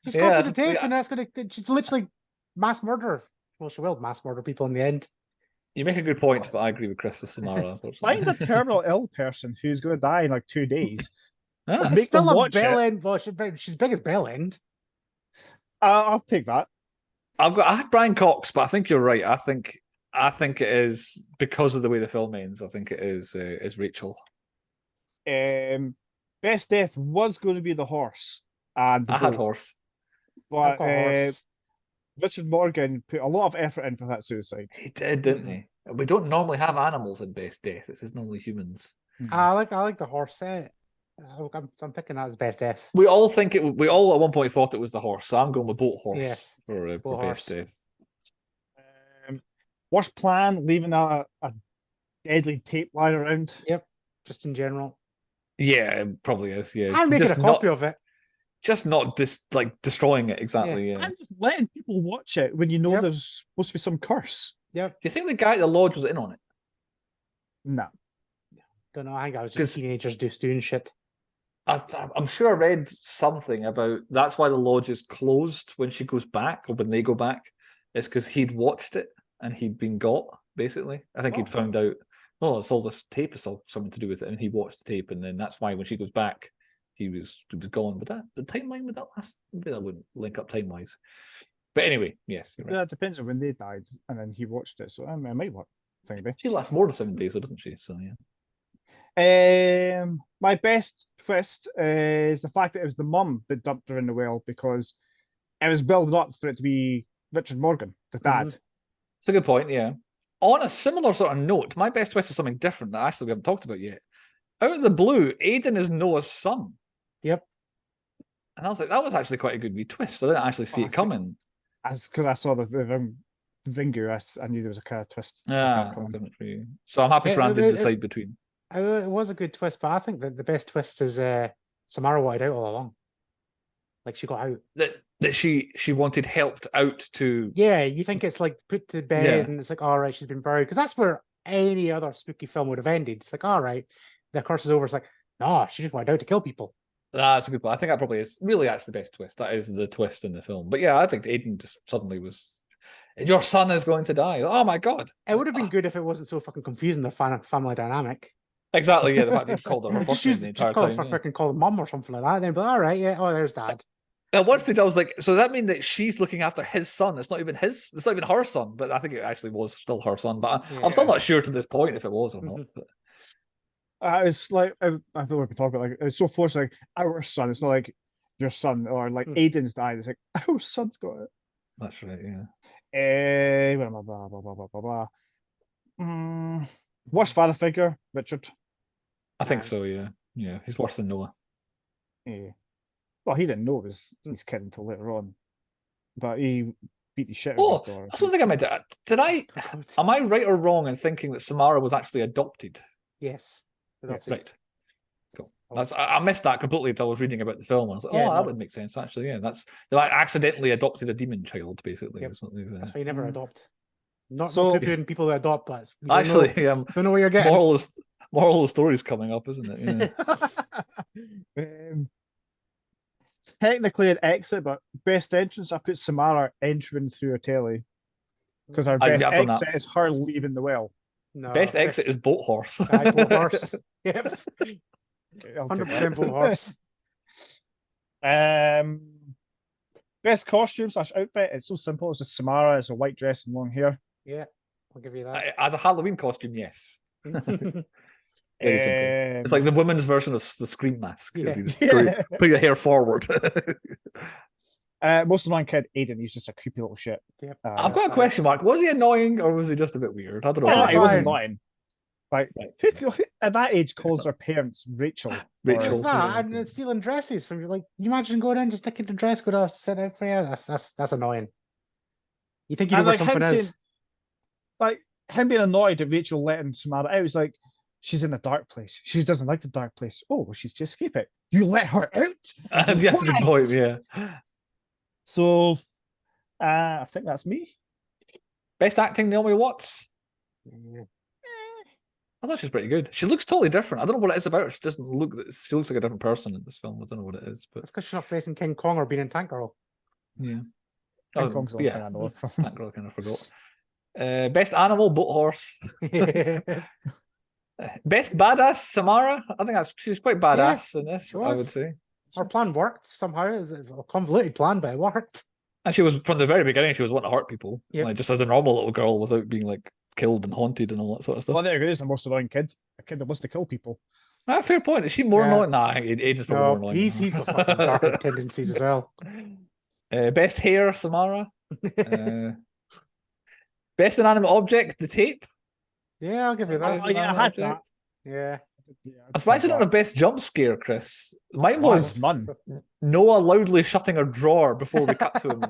She's got the tape, and that's she's literally mass murder. Well, she will mass murder people in the end. You make a good point, but I agree with Chris with Samara. Find a terminal ill person who's going to die in like 2 days. It's still a bell end. Well, she's big as bell end. I'll take that. I had Brian Cox, but I think you're right. I think it is because of the way the film ends. I think it is Rachel. Best death was going to be the horse and the I had boat, horse, but horse. Richard Morgan put a lot of effort in for that suicide. He did, didn't he? We don't normally have animals in best death. It's normally humans. I like the horse. I'm picking that as best death. We all think it. We all at one point thought it was the horse. So I'm going with boat horse for boat best horse. death. Worst plan, leaving a deadly tape lying around. Yep, just in general. Yeah, it probably is. Yeah, I'm making a copy of it. Just not destroying it exactly. Yeah. And just letting people watch it when you know there's supposed to be some curse. Yep. Do you think the guy at the lodge was in on it? No. Don't know. I think I was just teenagers just doing shit. I'm sure I read something about that's why the lodge is closed when she goes back or when they go back. It's because he'd watched it and he'd been got, basically. I think he'd found out, it's all this tape is all something to do with it, and he watched the tape, and then that's why when she goes back, he was gone. But the timeline would that last? Maybe that wouldn't link up time-wise. But anyway, yes, you're right. Yeah, it depends on when they died, and then he watched it, so it might work. She lasts more than 7 days, so doesn't she? So yeah. My best twist is the fact that it was the mum that dumped her in the well, because it was building up for it to be Richard Morgan, the dad. It's a good point, yeah. On a similar sort of note, my best twist is something different that actually we haven't talked about yet. Out of the blue, Aiden is Noah's son. Yep. And I was like, that was actually quite a good wee twist. I didn't actually see it coming. Because I saw the Ringu, I knew there was a kind of twist. Yeah, for you. So I'm happy for Andy to decide between. It was a good twist, but I think that the best twist is Samara wanted out all along. Like she got out. That she wanted helped out to. Yeah, you think it's like put to bed and it's like, all right, she's been buried. Because that's where any other spooky film would have ended. It's like, all right, the curse is over. It's like, no, she just wanted out to kill people. That's a good point. I think that probably is really that's the best twist. That is the twist in the film. But yeah, I think Aiden just suddenly was. Your son is going to die. Oh my god! It would have been good if it wasn't so fucking confusing, the family dynamic. Exactly. Yeah, the fact he called her first name the entire time. Freaking call her mum or something like that. And then be like, all right, yeah. Oh, there's dad. And once they did, I was like, so that mean that she's looking after his son? It's not even his. It's not even her son. But I think it actually was still her son. But I'm still not sure to this point if it was or not. It's like I don't know what we talk about. Like it's so forced. Like our son. It's not like your son or like Aiden's died. It's like our son's got it. That's right. Yeah. Blah blah blah blah blah. Worst father figure, Richard. I think so. Yeah. Yeah. He's worse than Noah. Yeah. Well, he didn't know it was his kid until later on, but he beat the shit out of his daughter. That's one thing I meant to. Am I right or wrong in thinking that Samara was actually adopted? Yes. Right. Cool. I missed that completely until I was reading about the film. And I was like, that would make sense actually. Yeah, they like accidentally adopted a demon child, basically. Yep. That's why you never adopt. Not so poo-pooing people who adopt, but actually, don't know where you're getting. Moral of the story's coming up, isn't it? Yeah. Technically an exit, but best entrance, I put Samara entering through a telly. Because our best exit is her leaving the well. No, best exit is boat horse. Boat horse. Yep. 100% boat horse. Best costume / outfit. It's so simple. It's just Samara. It's a white dress and long hair. Yeah, I'll give you that. As a Halloween costume, yes. Very simple. It's like the women's version of the Scream mask. Yeah. Put your hair forward. Most of my kid, Aiden, he's just a creepy little shit. Yep. I've got a question mark. Was he annoying or was he just a bit weird? I don't know. He was annoying. Like, who at that age calls their parents Rachel? Rachel. That and stealing dresses from you. Like, you imagine going in, just taking the dress, go to sit out for you. That's annoying. You think you know where something is. Like him being annoyed at Rachel letting Samara out. It's like, she's in a dark place. She doesn't like the dark place. Oh, well, she's to escape it. You let her out? That's a good point, yeah. So, I think that's me. Best acting, Naomi Watts. I thought she's pretty good. She looks totally different. I don't know what it is about her. She doesn't look. She looks like a different person in this film. I don't know what it is, but it's because she's not facing King Kong or being in Tank Girl. Yeah, King Kong's the thing I know. Tank Girl, I kind of forgot. Best animal, boat horse. Best badass, Samara. I think she's quite badass in this. I would say our plan worked somehow. It was a convoluted plan, but it worked. And she was, from the very beginning, she was wanting to hurt people. Yep. Like, just as a normal little girl without being, like, killed and haunted and all that sort of stuff. Well, there it is, the most annoying kid. A kid that wants to kill people. Ah, fair point. Is she more annoying? Nah, Aiden's probably more annoying. He's got fucking darker tendencies as well. Best hair, Samara. Best inanimate object, the tape. Yeah, I'll give you that. Oh, yeah, I had that. Yeah. I'm surprised you don't have best jump scare, Chris. Mine was none. Noah loudly shutting a drawer before we cut to him.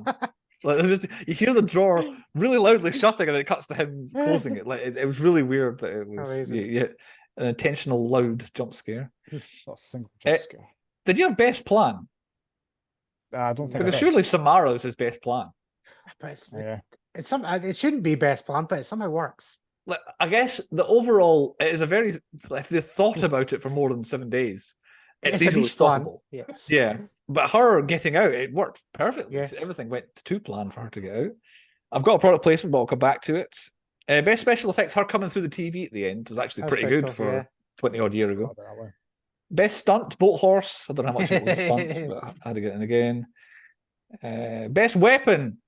Like, just, you hear the drawer really loudly shutting, and then it cuts to him closing it. Like it was really weird that it was an intentional loud jump scare. Not a single jump scare. Did you have best plan? I don't think because surely Samara's his best plan. But it shouldn't be best plan, but it somehow works. Like, I guess the overall it is a very, if they thought about it for more than 7 days, it's easily stoppable. Yes. Yeah. But her getting out, it worked perfectly. Yes. Everything went to plan for her to get out. I've got a product placement, but I'll come back to it. Best special effects, her coming through the TV at the end was actually pretty good for 20 odd year ago. Best stunt, boat horse. I don't know how much it was stunts, but I had to get in again. Best weapon,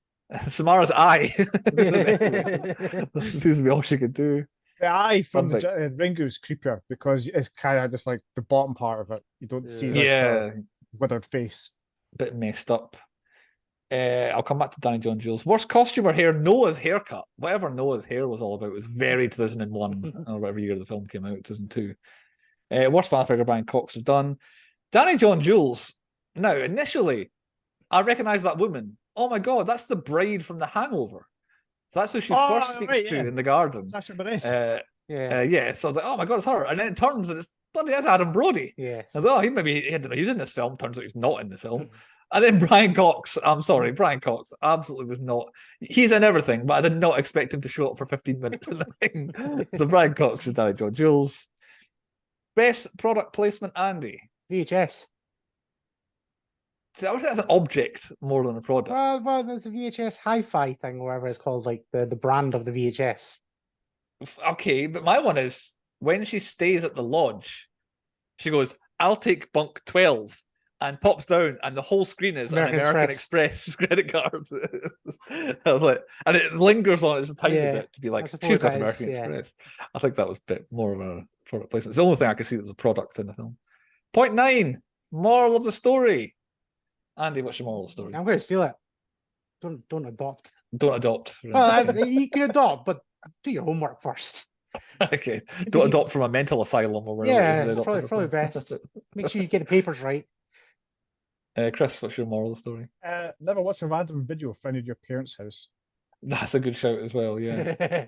Samara's eye. This seems to be all she could do. The eye from the Ringo's creepier because it's kind of just like the bottom part of it. You don't see her withered face. Bit messed up. I'll come back to Danny John Jules. Worst costume or hair, Noah's haircut. Whatever Noah's hair was all about was very 2001 or whatever year the film came out, 2002. Worst fan figure, Brian Cox was done. Danny John Jules. Now, initially, I recognised that woman. Oh my god, that's the bride from The Hangover. So that's who she first speaks to in the garden. Sasha Bareilles. So I was like, oh my god, it's her. And then it turns and it's bloody, that's Adam Brody. Yes. I thought, he was in this film. Turns out he's not in the film. And then Brian Cox, I'm sorry, Brian Cox absolutely was not. He's in everything, but I did not expect him to show up for 15 minutes in the thing. So Brian Cox is Danny John Jules. Best product placement, Andy. VHS. See, I would say that's an object more than a product. Well, there's a VHS hi-fi thing, or whatever it's called, like the brand of the VHS. Okay, but my one is when she stays at the lodge, she goes, I'll take bunk 12, and pops down, and the whole screen is an American Express credit card. I was like, and it lingers on it just a tiny bit to be like, she's got American Express. I think that was a bit more of a product placement. It's the only thing I could see that was a product in the film. Point 9, moral of the story. Andy, what's your moral of the story? I'm going to steal it. Don't adopt. Don't adopt. Right. Well, you can adopt, but do your homework first. Okay. Don't adopt from a mental asylum or wherever. Yeah, it's probably best. Make sure you get the papers right. Chris, what's your moral of the story? Never watch a random video found in your parents' house. That's a good shout as well, yeah.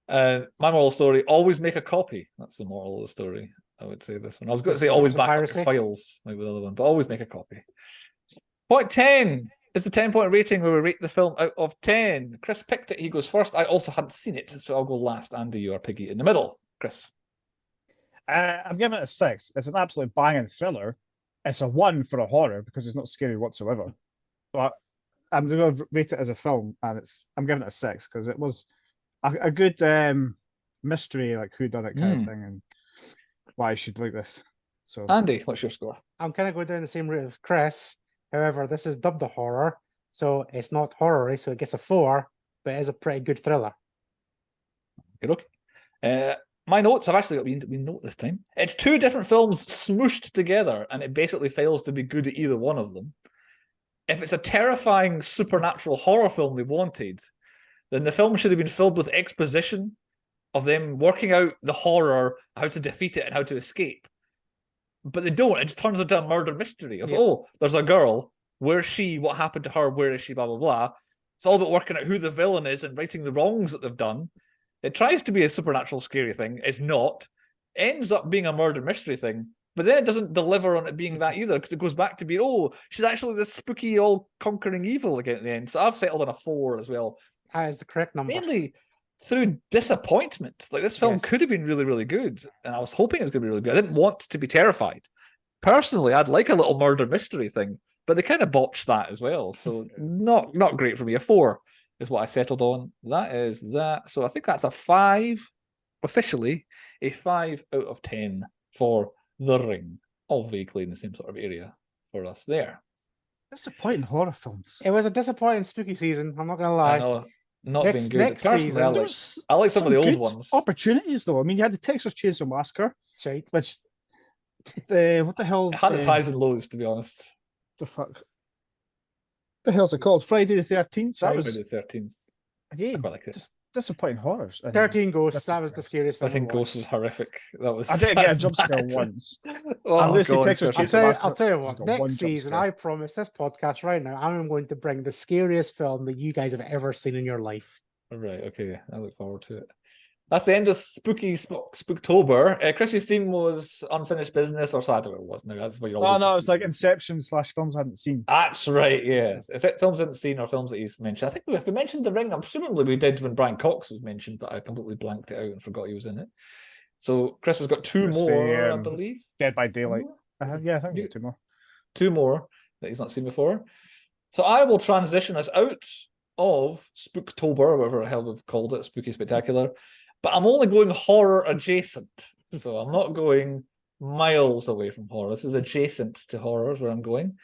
My moral of the story, always make a copy. That's the moral of the story, I would say this one. I was going to say always back up your files, like with the other one, but always make a copy. Point 10 is the 10-point rating where we rate the film out of 10. Chris picked it. He goes first. I also hadn't seen it, so I'll go last. Andy, you are Piggy in the middle. Chris. I'm giving it a 6. It's an absolute banging thriller. It's a 1 for a horror because it's not scary whatsoever. But I'm going to rate it as a film, and I'm giving it a 6 because it was a good mystery, like whodunit kind of thing, and why I should like this. So, Andy, what's your score? I'm kind of going down the same route as Chris. However, this is dubbed a horror, so it's not horror-y, so it gets a 4, but it is a pretty good thriller. Okay. My notes, I've actually got we note this time. It's 2 different films smooshed together, and it basically fails to be good at either one of them. If it's a terrifying supernatural horror film they wanted, then the film should have been filled with exposition of them working out the horror, how to defeat it, and how to escape. But they don't. It just turns into a murder mystery of, there's a girl. Where's she? What happened to her? Where is she? Blah, blah, blah. It's all about working out who the villain is and righting the wrongs that they've done. It tries to be a supernatural scary thing. It's not. Ends up being a murder mystery thing. But then it doesn't deliver on it being that either, because it goes back to be, she's actually this spooky, all-conquering evil again at the end. So I've settled on a 4 as well. That is the correct number. Mainly through disappointment. Like, this film could have been really, really good, and I was hoping it was going to be really good. I didn't want to be terrified. Personally, I'd like a little murder mystery thing, but they kind of botched that as well. So not great for me. A 4 is what I settled on. That is that. So I think that's a 5, officially, a 5 out of 10 for The Ring. All vaguely in the same sort of area for us there. Disappointing horror films. It was a disappointing spooky season. I'm not gonna lie. I know, not Next- being good. next Personally, season, I like some of the old good ones. opportunities, though. I mean, you had the Texas Chainsaw Massacre, Shite. which what the hell? It had its highs and lows, to be honest. The fuck? What the hell's it called? Friday the 13th. That Friday was the 13th. I again quite like it. just disappointing horrors. And 13 Ghosts. That was the scariest film. 13 Ghosts was horrific. That was. I did get a that's jump scare bad. once. Oh, I'm going to say God, Texas Chris. Chainsaw Massacre. I'll tell you has what. got one Next jump season, scare. I promise this podcast right now, I'm going to bring the scariest film that you guys have ever seen in your life. Right, okay. I look forward to it. That's the end of Spooky Spooktober. Chrissy's theme was unfinished business, or something. It was. No, that's what you're. Oh no, it's like Inception / films I hadn't seen. That's right. Yes, is it films I hadn't seen or films that he's mentioned? I think if we mentioned The Ring, presumably we did when Brian Cox was mentioned, but I completely blanked it out and forgot he was in it. So Chris has got two more, I believe. Dead by Daylight. Yeah, I think we got two more. Two more that he's not seen before. So I will transition us out of Spooktober, whatever the hell we've called it, Spooky Spectacular. But I'm only going horror adjacent. So I'm not going miles away from horror. This is adjacent to horrors where I'm going.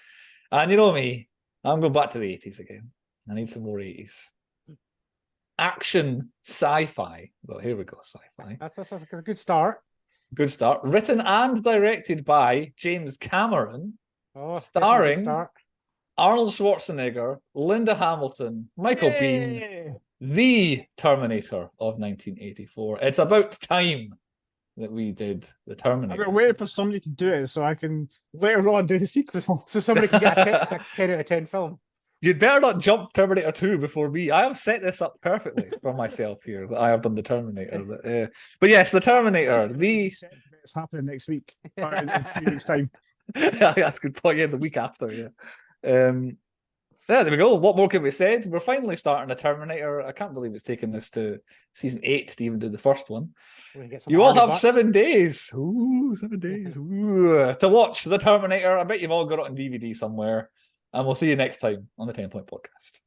And you know me, I'm going back to the 80s again. I need some more 80s. Action sci-fi. Well, here we go, sci-fi. That's a good start. Good start. Written and directed by James Cameron. Oh, starring start. Arnold Schwarzenegger, Linda Hamilton, Michael Biehn, the Terminator of 1984. It's about time that we did the Terminator. I've been waiting for somebody to do it so I can later on do the sequel. So somebody can get a 10 out of 10 film. You'd better not jump Terminator 2 before me. I have set this up perfectly for myself here, that I have done the Terminator. But yes, the Terminator. It's happening next week. In 3 weeks' time. That's a good point. Yeah, the week after, yeah. There we go. What more can we say? We're finally starting a Terminator. I can't believe it's taken us to season 8 to even do the first one. You all have 7 days. Ooh, 7 days. Ooh, to watch the Terminator. I bet you've all got it on DVD somewhere. And we'll see you next time on the 10 Point Podcast.